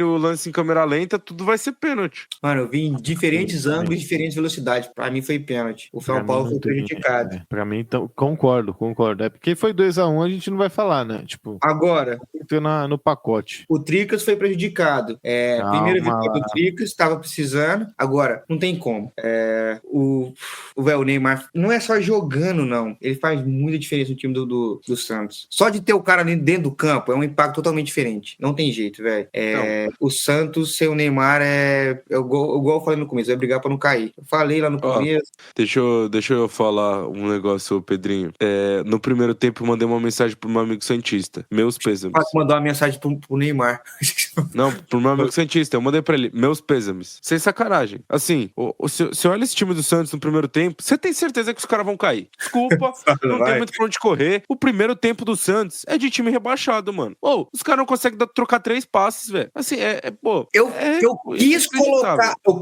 Speaker 2: o lance em câmera lenta, tudo vai ser pênalti.
Speaker 3: Mano, eu vi em diferentes ângulos, diferentes velocidades. Pra mim foi pênalti. O São Paulo foi prejudicado.
Speaker 1: Pra mim, então, concordo. É porque foi 2-1, a gente não vai falar, né? Tipo,
Speaker 3: agora,
Speaker 1: no pacote.
Speaker 3: O Tricas foi prejudicado. Primeira vitória do Tricas, estava precisando. Agora, não tem como. O Neymar não é só jogando, não. Ele faz muita diferença no time do Santos. Só de ter o cara ali dentro do campo é um impacto totalmente diferente. Não tem jeito, velho. O Santos sem o Neymar igual eu falei no começo, vai brigar pra não cair. Eu falei lá no começo.
Speaker 2: Deixa eu falar um negócio, Pedrinho. No primeiro tempo, eu mandei uma mensagem pro meu amigo Santista. Meus pêsames.
Speaker 3: Mandar uma mensagem pro Neymar.
Speaker 2: Não, pro meu amigo Santista. Eu mandei pra ele. Meus pêsames. Sem sacanagem. Assim, se olha esse time do Santos no primeiro tempo, você tem certeza que os caras vão cair. Desculpa, não tem muito pra onde correr. O primeiro tempo do Santos é de time rebaixado, mano. Os caras não conseguem trocar 3 passes, velho. Assim,
Speaker 3: eu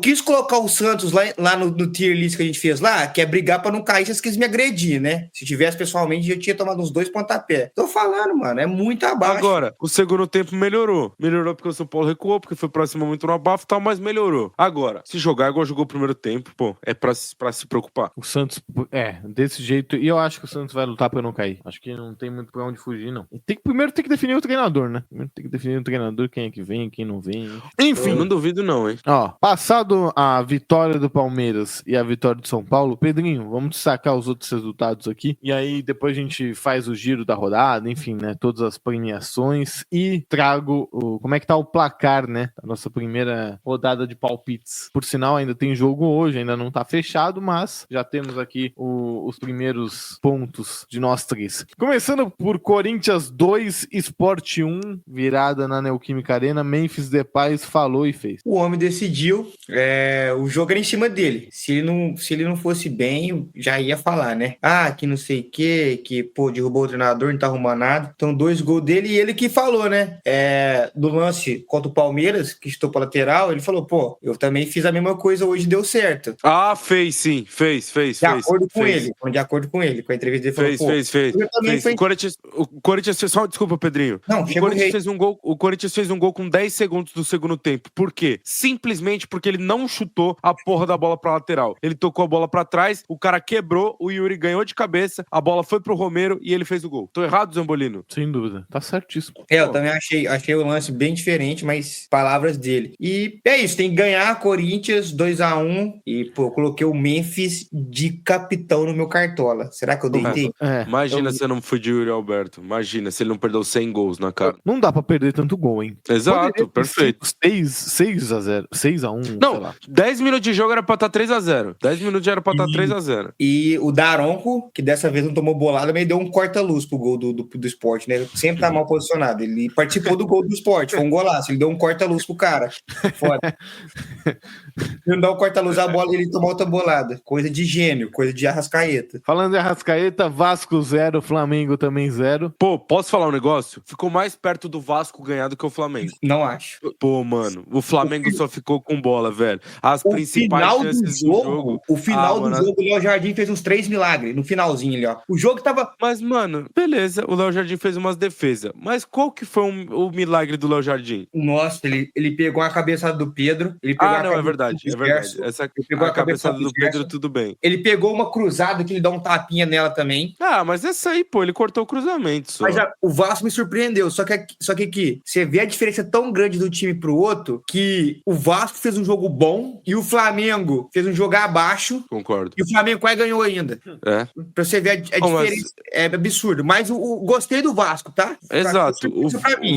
Speaker 3: quis colocar o Santos lá no tier list que a gente fez lá, que é brigar pra não cair, vocês quis me agredir, né? Se tivesse pessoalmente, eu tinha tomado uns 2 pontapés. Tô falando, mano, é muito abaixo.
Speaker 2: Agora, o segundo tempo melhorou. Melhorou porque o São Paulo recuou, porque foi pra cima muito no abafo e tal, mas melhorou. Agora, se jogar igual jogou o primeiro tempo, é pra se preocupar.
Speaker 1: O Santos, desse jeito, e eu acho que o Santos vai lutar pra não cair. Acho que não tem muito pra onde fugir, não. Primeiro tem que definir o treinador, né? Primeiro tem que definir o treinador, quem é que vem, quem não vem. Enfim.
Speaker 2: Eu não duvido não, hein?
Speaker 1: Ó, passado a vitória do Palmeiras e a vitória do São Paulo, Pedrinho, vamos destacar os outros resultados aqui. E aí depois a gente faz o giro da rodada, enfim, né? Todas as premiações e trago como é que tá o placar, né? A nossa primeira rodada de palpites. Por sinal, ainda tem jogo hoje, ainda não tá fechado, mas já temos aqui os primeiros pontos de nós três. Começando por Corinthians 2, Sport 1, virada na Neoquímica Arena, Memphis Depay falou e fez.
Speaker 3: O homem decidiu, o jogo era em cima dele. Se ele não fosse bem, já ia falar, né? Que não sei o que, pô, derrubou o treinador, não tá arrumando nada. Então, 2 gols dele e ele que falou, né? Do lance contra o Palmeiras, que estou pra lateral, ele falou, pô, eu também fiz a mesma coisa hoje, deu certo.
Speaker 2: Fez sim, fez.
Speaker 3: De acordo com ele, com a entrevista dele,
Speaker 2: fez. O Corinthians fez só, desculpa, Pedrinho.
Speaker 3: Não,
Speaker 2: o Corinthians fez um gol com 10 segundos do segundo tempo. Por quê? Simplesmente porque ele não chutou a porra da bola pra lateral. Ele tocou a bola pra trás, o cara quebrou, o Yuri ganhou de cabeça, a bola foi pro Romero e ele fez o gol. Tô errado, Zambolino?
Speaker 1: Sem dúvida, tá certíssimo.
Speaker 3: Eu também achei o lance bem diferente, mas palavras dele. E é isso, tem que ganhar Corinthians 2-1 e, pô, eu coloquei o Memphis de capitão no meu cartola. Será que eu deitei?
Speaker 2: Imagina se eu não fui de Yuri Alberto. Imagina se ele não perdeu 100 gols na cara.
Speaker 1: Não dá pra perder tanto gol, hein?
Speaker 2: Exato, perfeito.
Speaker 1: 6-0, 6-1,
Speaker 2: não,
Speaker 1: sei lá.
Speaker 2: 10 minutos de jogo era pra estar 3-0. 10 minutos já era pra estar 3-0.
Speaker 3: E o Daronco, que dessa vez não tomou bolada, mas deu um corta-luz pro gol do Sport, né? Ele sempre tá mal posicionado. Ele participou do gol do Sport, foi um golaço. Ele deu um corta-luz pro cara. Foda. Ele não dá um corta-luz à bola, ele tomou outra bolada. Coisa de gênio, coisa de Arrascaeta.
Speaker 1: Falando de Arrascaeta, Vasco 0, Flamengo também 0.
Speaker 2: Pô, posso falar um negócio? Ficou mais perto do Vasco ganhar do que o Flamengo.
Speaker 3: Não acho.
Speaker 2: Pô, mano, o Flamengo só ficou com bola, velho. As principais chances do jogo...
Speaker 3: O final do jogo, o Léo Jardim fez uns 3 milagres, no finalzinho ali, ó. O jogo tava...
Speaker 2: Mas, mano, beleza, o Léo Jardim fez umas defesas. Mas qual que foi o milagre do Léo Jardim?
Speaker 3: Nossa, ele pegou a cabeçada do Pedro. Ele pegou
Speaker 2: é verdade. Essa a cabeçada do Pedro, tudo bem.
Speaker 3: Ele pegou uma cruzada que ele dá um tapinha nela também.
Speaker 2: Mas essa aí, pô, ele cortou o cruzamento só.
Speaker 3: Mas o Vasco me surpreendeu. Só que aqui, você vê a diferença tão grande do time pro outro, que o Vasco fez um jogo bom e o Flamengo fez um jogo abaixo.
Speaker 2: Concordo.
Speaker 3: E o Flamengo quase ganhou ainda. Pra você ver a diferença. É absurdo. Mas gostei do Vasco, tá?
Speaker 2: Exato. O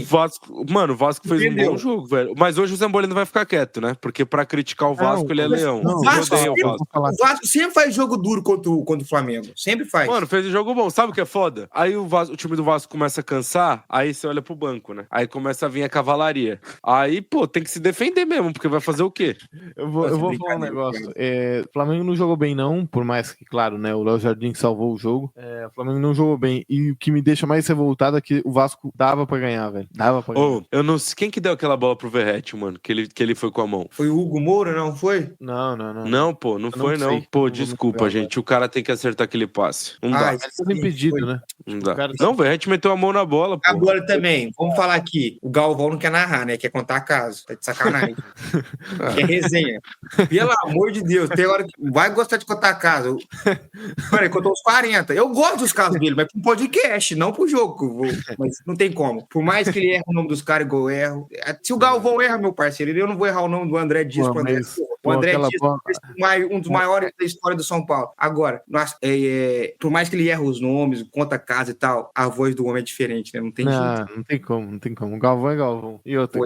Speaker 2: Vasco, mano, o Vasco fez um bom jogo, velho. Mas hoje o Zambolino vai ficar quieto, né? Porque pra criticar o Vasco, ele é leão.
Speaker 3: O Vasco sempre faz jogo duro contra o Flamengo. Sempre faz.
Speaker 2: Mano, fez um jogo bom. Sabe o que é foda? Aí o time do Vasco começa a cansar, aí você olha pro banco, né? Aí começa a vir a cavalaria. Aí, pô, tem que se defender mesmo, porque vai fazer o quê?
Speaker 1: Eu vou falar um negócio. O Flamengo não jogou bem, não, por mais que, claro, né, o Léo Jardim salvou o jogo. O Flamengo não jogou bem. E o que me deixa mais revoltado é que o Vasco dava pra ganhar, velho. Dava pra ganhar.
Speaker 2: Eu não sei. Quem que deu aquela bola pro Verratti, mano? Que ele foi com a mão?
Speaker 3: Foi o Hugo Moura, não foi?
Speaker 1: Não.
Speaker 2: Não, pô, não foi, não. Pô, desculpa, gente. O cara tem que acertar aquele passe. Não dá.
Speaker 1: Ele tá impedido, né?
Speaker 2: Não dá. Não, o Verratti meteu a mão na bola, pô.
Speaker 3: Agora também, vamos falar aqui. O Galvão não quer narrar, né? Quer contar caso. Tá de sacanagem. Quer resenha. Pelo amor de Deus, tem hora que vai gostar de contar caso. Mano, ele contou uns 40. Eu gosto dos casos dele, mas pro podcast, não pro jogo. Mas não tem como. Por mais que ele erre o nome dos caras igual eu erro. Se o Galvão erra, meu parceiro, eu não vou errar o nome do André Dias pro André. O André Dias, um dos maiores da história do São Paulo. Agora, por mais que ele erre os nomes, conta casa e tal, a voz do homem é diferente, né? Não tem jeito.
Speaker 1: Não tem como. Galvão é Galvão. E outra,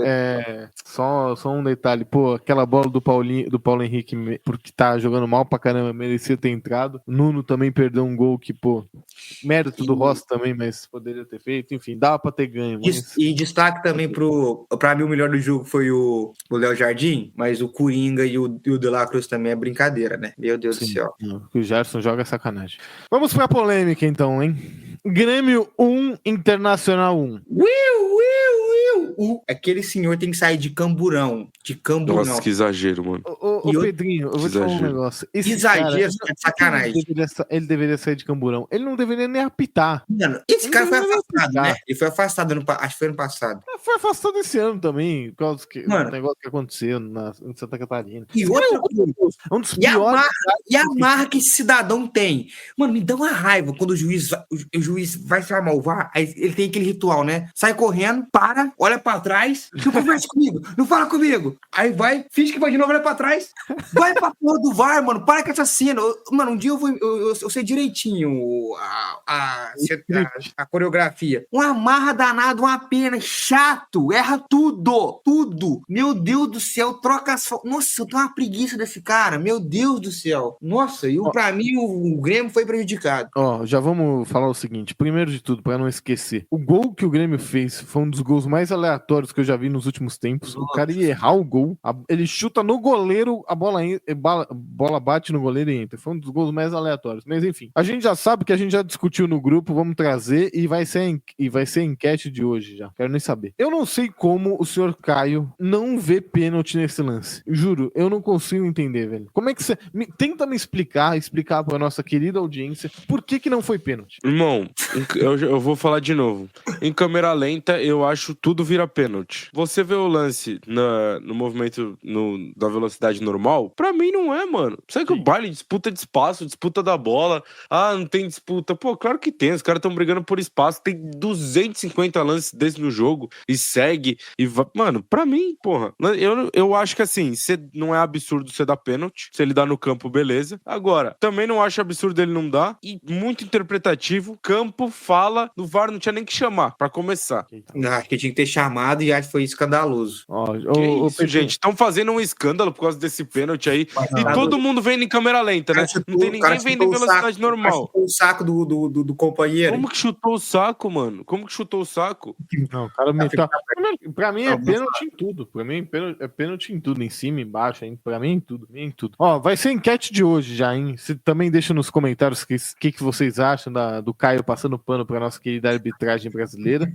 Speaker 1: só um detalhe, pô, aquela bola do Paulo Henrique, porque tá jogando mal pra caramba, merecia ter entrado. Nuno também perdeu um gol que, pô, mérito do Rossi também, mas poderia ter feito. Enfim, dava pra ter ganho. Mas...
Speaker 3: E destaque também pra mim, o melhor do jogo foi o Léo Jardim, mas o Coringa e o De La Cruz também é brincadeira, né? Meu Deus do céu.
Speaker 1: O Gerson joga sacanagem. Vamos pra polêmica, então, hein? Grêmio 1, Internacional 1.
Speaker 3: Aquele senhor tem que sair de camburão.
Speaker 2: Nossa, que exagero, mano.
Speaker 1: Ô, Pedrinho, eu vou te falar um negócio. Esse
Speaker 3: Exagero,
Speaker 1: cara,
Speaker 3: de sacanagem.
Speaker 1: Ele deveria sair de Camburão. Ele não deveria nem apitar.
Speaker 3: Mano, esse cara foi afastado,
Speaker 1: apitar.
Speaker 3: né? Ele foi afastado, acho que foi ano passado.
Speaker 1: Foi afastado esse ano também, por causa do negócio que aconteceu em Santa Catarina.
Speaker 3: E outra coisa,
Speaker 1: é um dos piores.
Speaker 3: E a marca que esse cidadão tem. Mano, me dá uma raiva quando o juiz vai chamar o VAR, aí ele tem aquele ritual, né? Sai correndo, para, olha pra trás, não conversa comigo, não fala comigo. Aí vai, finge que vai de novo, olha pra trás, vai pra porra do VAR, mano, para com essa cena. Mano, um dia eu sei direitinho a coreografia. Uma marra danada, uma pena, chato, erra tudo. Meu Deus do céu, troca as... Nossa, eu tenho uma preguiça desse cara, meu Deus do céu. Nossa, pra mim o Grêmio foi prejudicado.
Speaker 1: Já vamos falar o seguinte, primeiro de tudo, pra não esquecer, o gol que o Grêmio fez foi um dos gols mais aleatórios que eu já vi nos últimos tempos. O cara ia errar o gol, ele chuta no goleiro, a bola bate no goleiro e entra. Foi um dos gols mais aleatórios. Mas enfim, a gente já sabe que a gente já discutiu no grupo, vamos trazer e vai ser a enquete de hoje já. Quero nem saber. Eu não sei como o senhor Caio não vê pênalti nesse lance. Juro, eu não consigo entender, velho. Como é que você... Tenta me explicar pra nossa querida audiência por que não foi pênalti.
Speaker 2: Irmão, eu vou falar de novo. Em câmera lenta, eu acho tudo vira pênalti. Você vê o lance no movimento da velocidade normal, pra mim não é, mano. Segue o baile, disputa de espaço, disputa da bola. Ah, não tem disputa. Pô, claro que tem. Os caras estão brigando por espaço. Tem 250 lances desses no jogo e segue. Mano, pra mim, porra, eu acho que assim, não é absurdo você dar pênalti. Se ele dá no campo, beleza. Agora, também não acho absurdo ele não dar. E muito interpretativo. Campo fala, no VAR não tinha nem que chamar, pra começar.
Speaker 3: Acho que tinha que ter chamado e acho que foi escandaloso.
Speaker 2: Que isso, gente? Estão fazendo um escândalo por causa desse pênalti aí. E todo mundo vendo em câmera lenta, né? Não tem ninguém vendo em velocidade normal.
Speaker 3: Chutou o saco do companheiro.
Speaker 2: Como que chutou o saco, mano? Como que chutou o saco?
Speaker 1: Não, o cara meteu... Pra mim é pênalti em tudo. Pra mim é pênalti em tudo. Em cima, embaixo. Pra mim é em tudo. Vai ser a enquete de hoje já, hein? Você também deixa nos comentários o que vocês acham do Caio passando pano pra nossa querida arbitragem brasileira.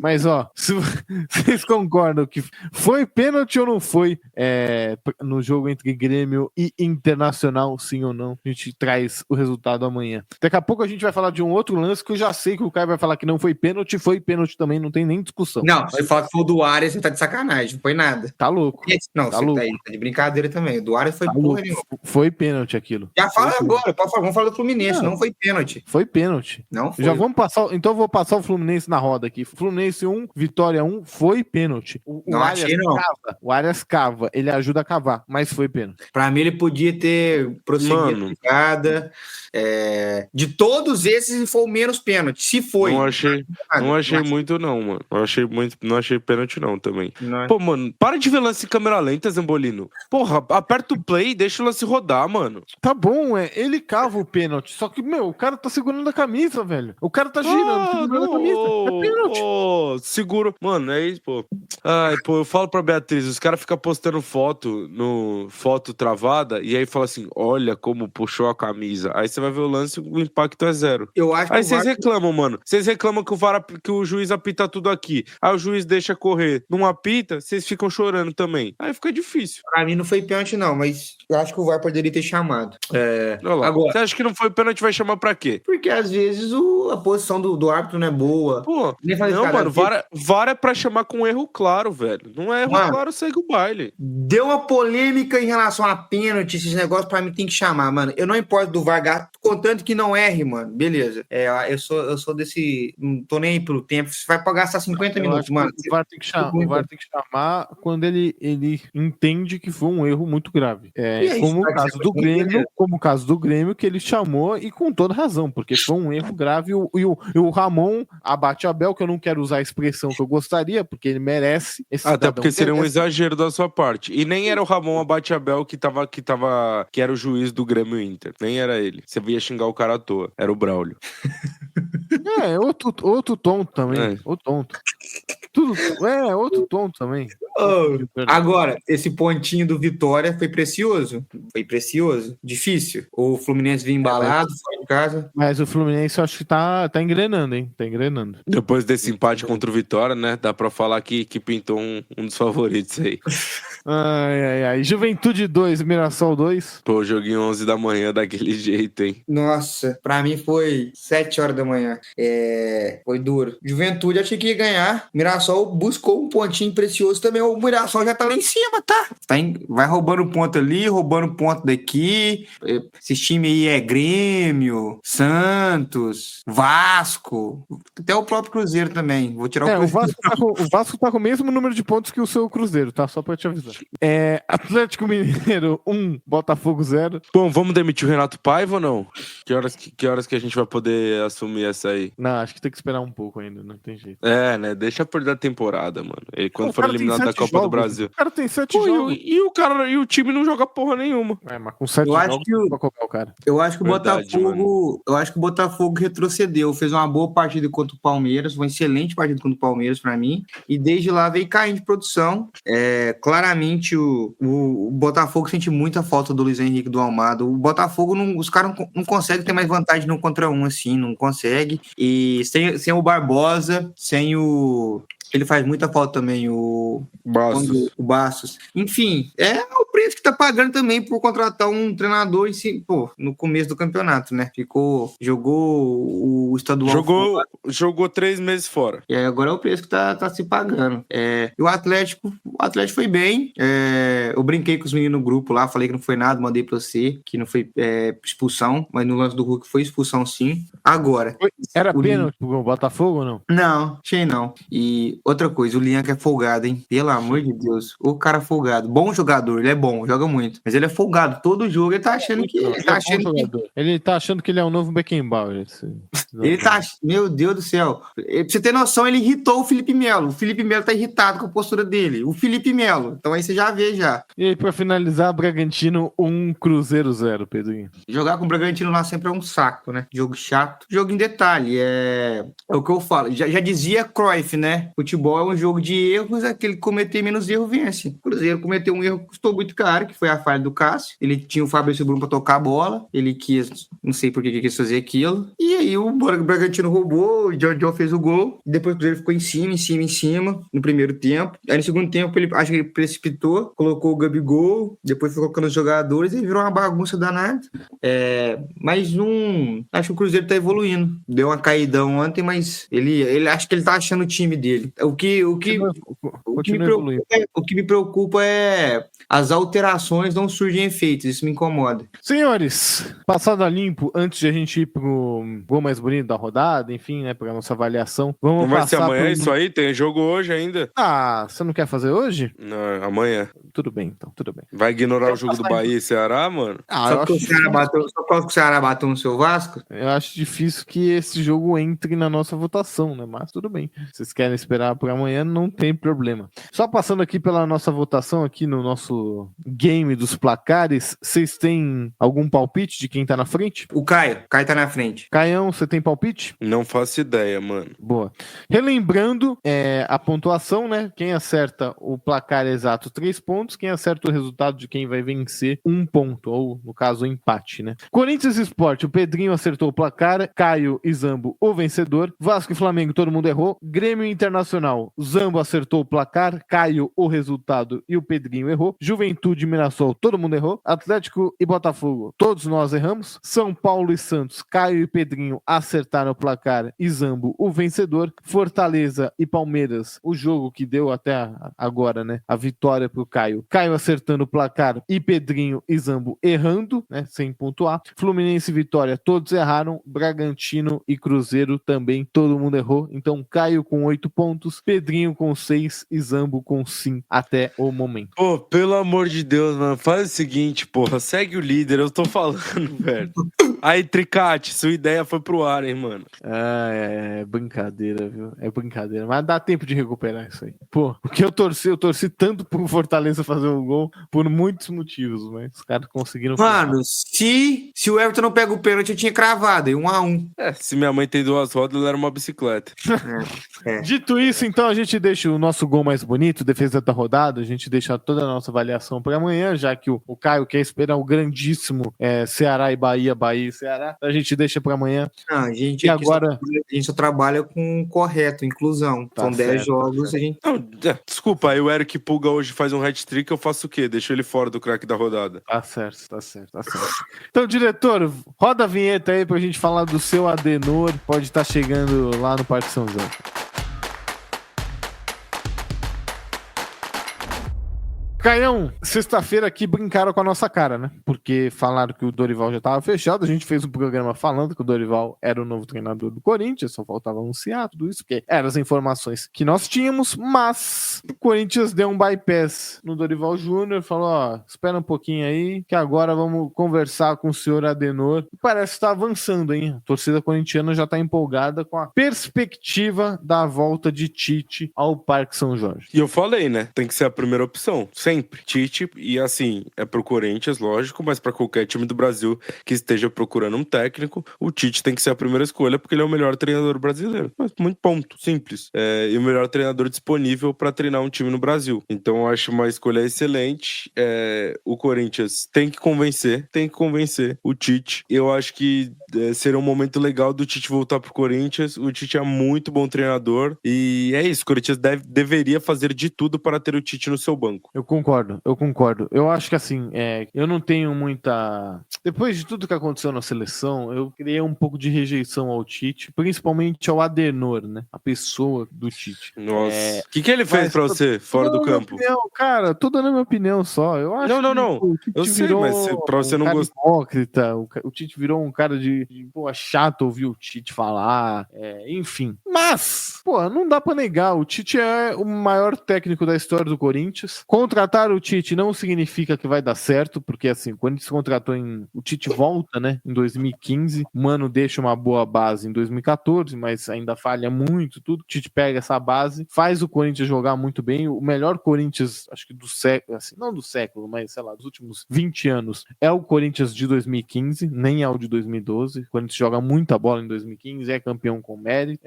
Speaker 1: Mas, se vocês concordam que foi pênalti ou não foi no jogo entre Grêmio e Internacional, sim ou não, a gente traz o resultado amanhã. Daqui a pouco a gente vai falar de um outro lance que eu já sei que o Caio vai falar que não foi pênalti também, não tem nem discussão.
Speaker 3: Não, se fala que foi o do Arias, você tá de sacanagem, não foi nada.
Speaker 1: Tá louco.
Speaker 3: Não,
Speaker 1: tá
Speaker 3: você
Speaker 1: louco.
Speaker 3: Tá de brincadeira também. O do Arias foi
Speaker 1: tá
Speaker 3: porra nenhuma.
Speaker 1: Foi pênalti aquilo.
Speaker 3: Já fala agora, vamos falar do Fluminense, não foi pênalti.
Speaker 1: Foi pênalti.
Speaker 3: Não foi.
Speaker 1: Já vamos passar, então eu vou passar o Fluminense na roda aqui. Fluminense 1, Vitória 1, foi pênalti. O Arias cava, ele ajuda a cavar, mas foi pênalti.
Speaker 3: Pra mim ele podia ter prosseguido a jogada. De todos esses foi o menos pênalti. Se foi.
Speaker 2: Não achei muito não, mano. Não achei pênalti não também. Não. Pô, mano, para de ver lance em câmera lenta, Zambolino. Porra, aperta o play e deixa o lance rodar, mano.
Speaker 1: Tá bom, ele cava o pênalti. Só que, o cara tá segurando a camisa, velho. O cara tá girando, segurando a camisa. É pênalti.
Speaker 2: Seguro. Mano, é isso, pô. Ai, pô, eu falo pra Beatriz, os caras ficam postando foto travada e aí fala assim, olha como puxou a camisa. Aí você vai ver o lance, o impacto é zero.
Speaker 3: Aí
Speaker 2: vocês reclamam, mano. Vocês reclamam que o juiz apita tudo aqui. Aí o juiz deixa correr. Não apita, vocês ficam chorando também. Aí fica difícil.
Speaker 3: Pra mim não foi pênalti não, mas eu acho que o VAR poderia ter chamado.
Speaker 2: Agora, você acha que não foi pênalti, vai chamar pra quê?
Speaker 3: Porque às vezes a posição do árbitro não é boa.
Speaker 2: Pô, não, mano, VAR é pra chamar com erro claro, velho. Não é erro claro, segue o baile.
Speaker 3: Deu uma polêmica em relação a pênalti, esses negócios pra mim tem que chamar, mano. Eu não importo do VAR, contanto que não erre, mano. Beleza. Eu sou desse... Não tô nem aí pelo tempo. Você vai gastar 50 minutos, mano.
Speaker 1: O VAR tem que chamar quando ele entende que foi um erro muito grave. Como o caso do Grêmio, que ele chamou e com toda razão, porque foi um erro grave e o Ramon abate Abel, que eu não quero usar a expressão que eu gostaria, porque ele merece.
Speaker 2: Até porque seria um exagero da sua parte. E nem era o Ramon abate Abel que era o juiz do Grêmio Inter. Nem era ele. Você ia xingar o cara à toa. Era o Braulio.
Speaker 1: Outro tonto também. Outro tonto. Outro tonto também.
Speaker 3: Agora, esse pontinho do Vitória foi precioso? Foi precioso? Difícil? O Fluminense veio embalado, foi no casa.
Speaker 1: Mas o Fluminense eu acho que tá engrenando, hein? Tá engrenando.
Speaker 2: Depois desse empate contra o Vitória, né? Dá pra falar que pintou um dos favoritos aí.
Speaker 1: Ai. Juventude 2, Mirassol 2.
Speaker 2: Pô, joguinho 11 da manhã daquele jeito, hein?
Speaker 3: Nossa, pra mim foi 7 horas da manhã. Foi duro. Juventude achei que ia ganhar. Mirassol buscou um pontinho precioso também. O Mirassol já tá lá em cima, tá? Vai roubando ponto ali, roubando ponto daqui. Esse time aí é Grêmio, Santos, Vasco, até o próprio Cruzeiro também. Vou tirar o Cruzeiro.
Speaker 1: O Vasco tá com o mesmo número de pontos que o seu Cruzeiro, tá? Só pra te avisar. Atlético Mineiro 1, Botafogo 0.
Speaker 2: Bom, vamos demitir o Renato Paiva ou não? Que horas que a gente vai poder assumir essa aí?
Speaker 1: Não, acho que tem que esperar um pouco ainda, não tem jeito.
Speaker 2: Né? Deixa perder a temporada, mano. Ele, quando for eliminado da Copa do Brasil.
Speaker 1: O cara tem 7 jogos.
Speaker 2: E o time não joga porra nenhuma.
Speaker 1: Mas com 7 jogos pra colocar o cara.
Speaker 3: Eu acho que
Speaker 2: Verdade,
Speaker 3: o Botafogo retrocedeu, fez uma boa partida contra o Palmeiras, uma excelente partida contra o Palmeiras pra mim, e desde lá veio caindo de produção. Claramente o Botafogo sente muita falta do Luiz Henrique, do Almada. O Botafogo, os caras não conseguem ter mais vantagem no contra um, assim, não consegue. E sem o Barbosa, sem o... Ele faz muita falta também, o Bastos. Enfim, é o preço que tá pagando também por contratar um treinador no começo do campeonato, né? Jogou o estadual.
Speaker 2: Jogou 3 meses fora.
Speaker 3: Agora é o preço que tá se pagando. E o Atlético foi bem. Eu brinquei com os meninos no grupo lá, falei que não foi nada, mandei pra você, que não foi expulsão, mas no lance do Hulk foi expulsão sim. Agora.
Speaker 1: Era pênalti pro Botafogo ou não?
Speaker 3: Não, achei não. E outra coisa, o Lian que é folgado, hein? Pelo amor de Deus. O cara folgado. Bom jogador, ele é bom, joga muito. Mas ele é folgado. Todo jogo ele tá achando que...
Speaker 1: Ele tá achando que ele é um novo Beckenbauer.
Speaker 3: Ele tá... Meu Deus do céu. Pra você ter noção, ele irritou o Felipe Melo. O Felipe Melo tá irritado com a postura dele. O Felipe Melo. Então aí você já vê já.
Speaker 1: E aí, pra finalizar, Bragantino 1, Cruzeiro 0, Pedrinho.
Speaker 3: Jogar com o Bragantino lá sempre é um saco, né? Jogo chato. Jogo em detalhe. É o que eu falo. Já dizia Cruyff, né? Futebol é um jogo de erros. Aquele que cometer menos erro vence. O Cruzeiro cometeu um erro que custou muito caro, que foi a falha do Cássio. Ele tinha o Fabrício Bruno pra tocar a bola. Ele quis... Não sei por que quis fazer aquilo. E aí o Bragantino roubou, o John fez o gol. Depois o Cruzeiro ficou em cima, no primeiro tempo. Aí no segundo tempo, acho que ele precipitou, colocou o Gabigol, depois foi colocando os jogadores e virou uma bagunça danada. Mas acho que o Cruzeiro tá evoluindo. Deu uma caidão ontem, mas ele acho que ele tá achando o time dele. O que me preocupa é as alterações não surgem efeitos. Isso me incomoda.
Speaker 1: Senhores, passado a limpo, antes de a gente ir pro gol mais bonito da rodada, enfim, né, pra nossa avaliação, vamos
Speaker 2: não vai
Speaker 1: passar
Speaker 2: ser amanhã isso aí? Tem jogo hoje ainda?
Speaker 1: Você não quer fazer hoje?
Speaker 2: Não, amanhã.
Speaker 1: Tudo bem, então, tudo bem.
Speaker 2: Vai ignorar o jogo do Bahia e Ceará, mano?
Speaker 3: Só porque o Ceará bateu no seu Vasco?
Speaker 1: Eu acho difícil que esse jogo entre na nossa votação, né? Mas tudo bem. Vocês querem esperar por amanhã, não tem problema. Só passando aqui pela nossa votação, aqui no nosso game dos placares, vocês têm algum palpite de quem tá na frente?
Speaker 3: O Caio tá na frente.
Speaker 1: Caião, você tem palpite?
Speaker 2: Não faço ideia, mano.
Speaker 1: Boa. Relembrando a pontuação, né? Quem acerta o placar exato, 3 pontos. Quem acerta o resultado de quem vai vencer, 1 ponto. Ou, no caso, o empate, né? Corinthians Sport, o Pedrinho acertou o placar. Caio e Zambo, o vencedor. Vasco e Flamengo, todo mundo errou. Grêmio Internacional, Zambo acertou o placar. Caio, o resultado e o Pedrinho errou. Juventude e Mirassol, todo mundo errou. Atlético e Botafogo, todos nós erramos. São Paulo e Santos, Caio e Pedrinho acertaram o placar e Zambo, o vencedor. Fortaleza e Palmeiras, o jogo que deu até agora, né? A vitória pro Caio. Caio acertando o placar e Pedrinho e Zambo errando, né? Sem pontuar. Fluminense e Vitória, todos erraram. Bragantino e Cruzeiro também, todo mundo errou. Então, Caio com 8 pontos, Pedrinho com 6 e Zambo com 5 até o momento.
Speaker 2: Pô, pelo amor de Deus, mano, faz o seguinte, porra, segue o líder, eu tô falando, velho. Aí, Tricate, sua ideia foi pro ar, hein, mano.
Speaker 1: É brincadeira, viu? É brincadeira, mas dá tempo de recuperar isso aí. Pô, porque eu torci tanto pro Fortaleza fazer um gol por muitos motivos, mas os caras conseguiram.
Speaker 3: Mano, se o Everton não pega o pênalti, eu tinha cravado, 1-1.
Speaker 2: Se minha mãe tem 2 rodas, ela era uma bicicleta.
Speaker 1: Dito isso, então a gente deixa o nosso gol mais bonito, defesa da rodada, a gente deixa toda a nossa avaliação para amanhã, já que o Caio quer esperar o grandíssimo Ceará e Bahia e e Ceará. A gente deixa pra amanhã.
Speaker 3: Não, a gente
Speaker 1: E agora...
Speaker 3: a gente só trabalha com correto, inclusão.
Speaker 1: Tá
Speaker 3: São 10
Speaker 1: certo,
Speaker 3: jogos,
Speaker 1: tá
Speaker 3: a gente...
Speaker 2: Não, desculpa, aí o Eric Pulga hoje faz um hat-trick, eu faço o quê? Deixo ele fora do craque da rodada.
Speaker 1: Tá certo. Então, diretor, roda a vinheta aí pra gente falar do seu Adenor. Pode estar chegando lá no Parque São João. Caião, sexta-feira aqui brincaram com a nossa cara, né? Porque falaram que o Dorival já estava fechado. A gente fez um programa falando que o Dorival era o novo treinador do Corinthians, só faltava anunciar tudo isso, porque eram as informações que nós tínhamos, mas o Corinthians deu um bypass no Dorival Júnior, falou, ó, espera um pouquinho aí, que agora vamos conversar com o senhor Adenor. E parece que tá avançando, hein? A torcida corintiana já tá empolgada com a perspectiva da volta de Tite ao Parque São Jorge.
Speaker 2: E eu falei, né? Tem que ser a primeira opção. Sempre. Tite, e assim, é pro Corinthians, lógico, mas pra qualquer time do Brasil que esteja procurando um técnico, o Tite tem que ser a primeira escolha, porque ele é o melhor treinador brasileiro. Mas muito ponto, simples. E o melhor treinador disponível pra treinar um time no Brasil. Então eu acho uma escolha excelente. O Corinthians tem que convencer o Tite. Eu acho que seria um momento legal do Tite voltar pro Corinthians. O Tite é muito bom treinador e é isso, o Corinthians deveria fazer de tudo para ter o Tite no seu banco.
Speaker 1: Eu concordo. Eu acho que assim, eu não tenho muita... Depois de tudo que aconteceu na seleção, eu criei um pouco de rejeição ao Tite, principalmente ao Adenor, né? A pessoa do Tite.
Speaker 2: Nossa. O que ele fez pra você, fora do campo?
Speaker 1: Cara, tô dando a minha opinião só. Eu acho
Speaker 2: não.
Speaker 1: que o Tite
Speaker 2: Eu sei,
Speaker 1: virou
Speaker 2: mas pra você não gostar...
Speaker 1: hipócrita. O Tite virou um cara de chato ouvir o Tite falar. Enfim. Mas, não dá pra negar. O Tite é o maior técnico da história do Corinthians. Contratar o Tite não significa que vai dar certo, porque assim, quando se contratou o Tite volta, né, em 2015, o Mano deixa uma boa base em 2014, mas ainda falha muito, tudo. O Tite pega essa base, faz o Corinthians jogar muito bem, o melhor Corinthians, acho que do século, assim, não do século, mas sei lá, dos últimos 20 anos, é o Corinthians de 2015, nem é o de 2012, o Corinthians joga muita bola em 2015, é campeão com mérito,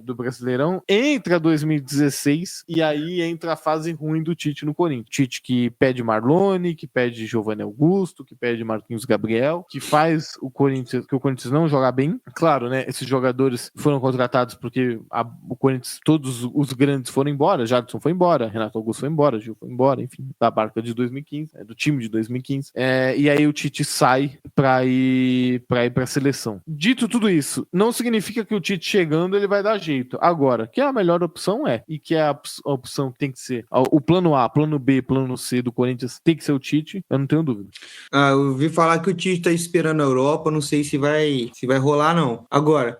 Speaker 1: do Brasileirão, entra 2016, e aí entra a fase ruim do Tite no Corinthians. Tite que pede Marlone, que pede Giovanni Augusto, que pede Marquinhos Gabriel, que faz o Corinthians não jogar bem. Claro, né? Esses jogadores foram contratados porque o Corinthians, todos os grandes foram embora. Jadson foi embora, Renato Augusto foi embora, Gil foi embora, enfim, da barca de 2015, do time de 2015. E aí o Tite sai pra ir pra seleção. Dito tudo isso, não significa que o Tite chegando ele vai dar jeito. Agora, que a melhor opção e que a opção que tem que ser o plano A, plano B, plano C do Corinthians tem que ser o Tite, eu não tenho dúvida.
Speaker 3: Eu ouvi falar que o Tite tá esperando a Europa, não sei se vai rolar, não. Agora,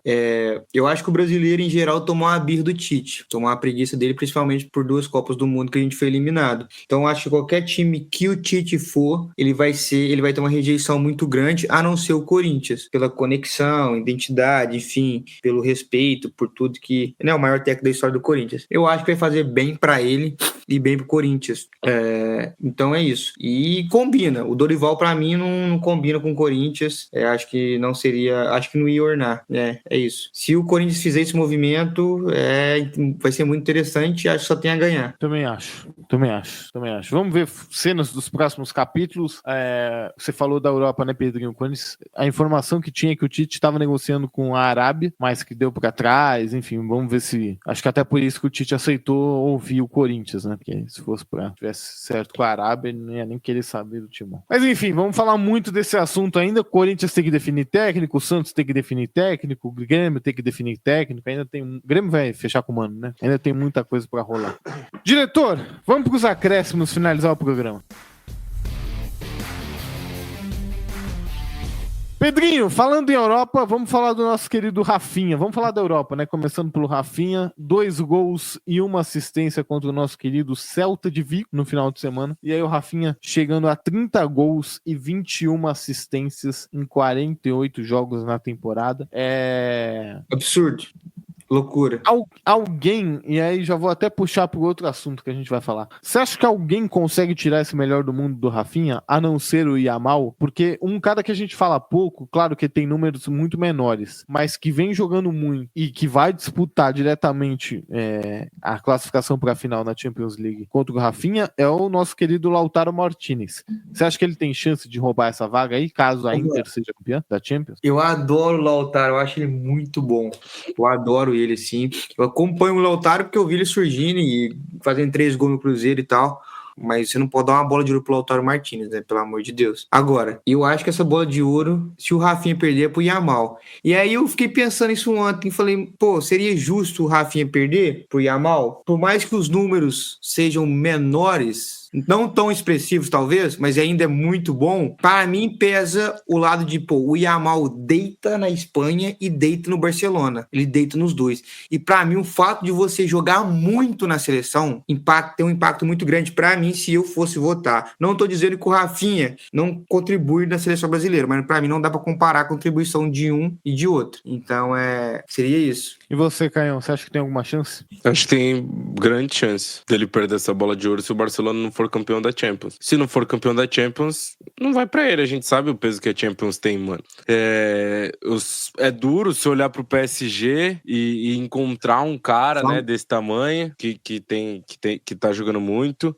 Speaker 3: eu acho que o brasileiro, em geral, tomou a birra do Tite, tomou a preguiça dele, principalmente por 2 Copas do Mundo que a gente foi eliminado. Então, acho que qualquer time que o Tite for, ele vai ter uma rejeição muito grande, a não ser o Corinthians, pela conexão, identidade, enfim, pelo respeito, por tudo que... é o maior técnico da história do Corinthians. Eu acho que vai fazer bem pra ele e bem pro Corinthians. Então é isso. E combina. O Dorival, pra mim, não combina com o Corinthians. Acho que não seria... acho que não ia ornar. É isso. Se o Corinthians fizer esse movimento, vai ser muito interessante. Acho que só tem a ganhar.
Speaker 1: Também acho. Vamos ver cenas dos próximos capítulos. Você falou da Europa, né, Pedrinho? A informação que tinha é que o Tite estava negociando com a Arábia, mas que deu pra trás. Enfim, vamos ver se... acho que até por isso que o Tite aceitou ouvir o Corinthians, né? Porque se tivesse certo com a Arábia, ele não ia nem querer saber do Timão. Mas enfim, vamos falar muito desse assunto ainda. O Corinthians tem que definir técnico, o Santos tem que definir técnico, o Grêmio tem que definir técnico. O Grêmio vai fechar com o Mano, né? Ainda tem muita coisa pra rolar. Diretor, vamos pros acréscimos finalizar o programa. Pedrinho, falando em Europa, vamos falar do nosso querido Rafinha. Vamos falar da Europa, né? Começando pelo Rafinha, 2 gols e 1 assistência contra o nosso querido Celta de Vigo no final de semana. E aí o Rafinha chegando a 30 gols e 21 assistências em 48 jogos na temporada.
Speaker 3: Absurdo. Loucura.
Speaker 1: Alguém, e aí já vou até puxar pro outro assunto que a gente vai falar. Você acha que alguém consegue tirar esse melhor do mundo do Rafinha, a não ser o Yamal? Porque um cara que a gente fala pouco, claro que tem números muito menores, mas que vem jogando muito e que vai disputar diretamente a classificação para a final na Champions League contra o Rafinha, é o nosso querido Lautaro Martinez. Você acha que ele tem chance de roubar essa vaga aí, caso a Inter seja campeã da Champions?
Speaker 3: Eu adoro o Lautaro, eu acho ele muito bom. Eu adoro ele, sim. Eu acompanho o Lautaro porque eu vi ele surgindo e fazendo 3 gols no Cruzeiro e tal. Mas você não pode dar uma bola de ouro pro Lautaro Martinez, né? Pelo amor de Deus. Agora, eu acho que essa bola de ouro, se o Rafinha perder, é pro Yamal. E aí eu fiquei pensando isso ontem e falei, pô, seria justo o Rafinha perder pro Yamal? Por mais que os números sejam menores, não tão expressivos talvez, mas ainda é muito bom, para mim pesa o lado de, pô, o Yamal deita na Espanha e deita no Barcelona. Ele deita nos dois. E para mim o fato de você jogar muito na seleção tem um impacto muito grande para mim se eu fosse votar. Não tô dizendo que o Rafinha não contribui na seleção brasileira, mas para mim não dá para comparar a contribuição de um e de outro. Então seria isso.
Speaker 1: E você, Caião, você acha que tem alguma chance?
Speaker 2: Acho que tem grande chance dele perder essa bola de ouro se o Barcelona não for campeão da Champions. Se não for campeão da Champions, não vai pra ele. A gente sabe o peso que a Champions tem, mano. É duro se olhar pro PSG e encontrar um cara, né, desse tamanho, que tá jogando muito.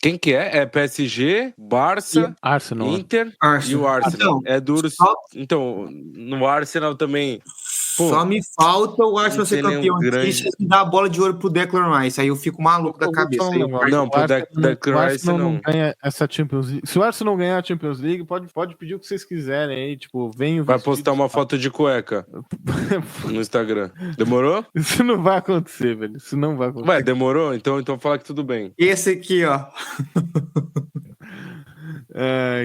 Speaker 2: Quem que é? É PSG, Barça,
Speaker 1: Arsenal,
Speaker 2: Inter e o Arsenal. É duro. Então, no Arsenal também... Pô,
Speaker 3: só me falta o Arsenal ser campeão. Deixa eu dar a bola de ouro pro Declan Rice. Aí eu fico maluco da cabeça.
Speaker 2: Não, pro Declan Rice não
Speaker 1: ganha essa Champions League. Se o Arsenal ganhar a Champions League, pode pedir o que vocês quiserem aí. Tipo, vem.
Speaker 2: Vai postar uma foto de cueca no Instagram. Demorou?
Speaker 1: Isso não vai acontecer, velho. Isso não vai acontecer.
Speaker 2: Ué, demorou? Então fala que tudo bem.
Speaker 3: Esse aqui, ó.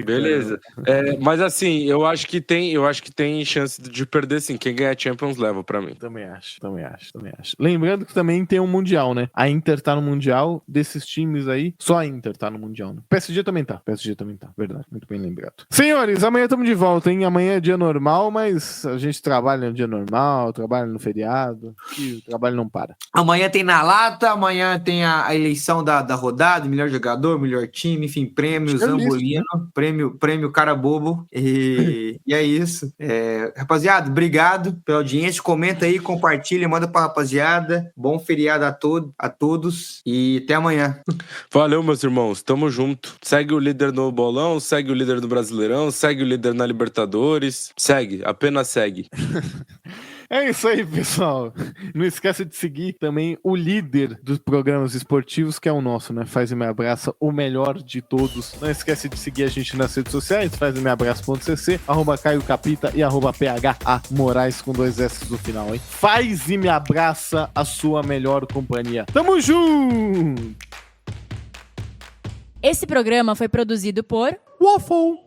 Speaker 2: Beleza. Mas assim, eu acho que tem chance de perder sim. Quem ganhar Champions leva pra mim.
Speaker 1: Também acho. Lembrando que também tem um Mundial, né? A Inter tá no Mundial, desses times aí, só a Inter tá no Mundial, né? PSG também tá. Verdade, muito bem lembrado. Senhores, amanhã estamos de volta, hein? Amanhã é dia normal, mas a gente trabalha no dia normal, trabalha no feriado, e o trabalho não para.
Speaker 3: Amanhã tem na lata, amanhã tem a eleição da rodada, melhor jogador, melhor time, enfim, prêmios, Zambolino, prêmio cara bobo, e é isso. Rapaziada, obrigado pela audiência, comenta aí, compartilha, manda pra rapaziada, bom feriado a todos, e até amanhã.
Speaker 2: Valeu, meus irmãos, tamo junto. Segue o líder no bolão, segue o líder do Brasileirão, segue o líder na Libertadores, apenas segue.
Speaker 1: É isso aí, pessoal. Não esqueça de seguir também o líder dos programas esportivos, que é o nosso, né? Faz e Me Abraça, o melhor de todos. Não esquece de seguir a gente nas redes sociais, fazemeabraça.cc, @Caio Capita e @PHA Moraes com 2 S no final, hein? Faz e Me Abraça, a sua melhor companhia. Tamo junto!
Speaker 4: Esse programa foi produzido por
Speaker 1: Waffle.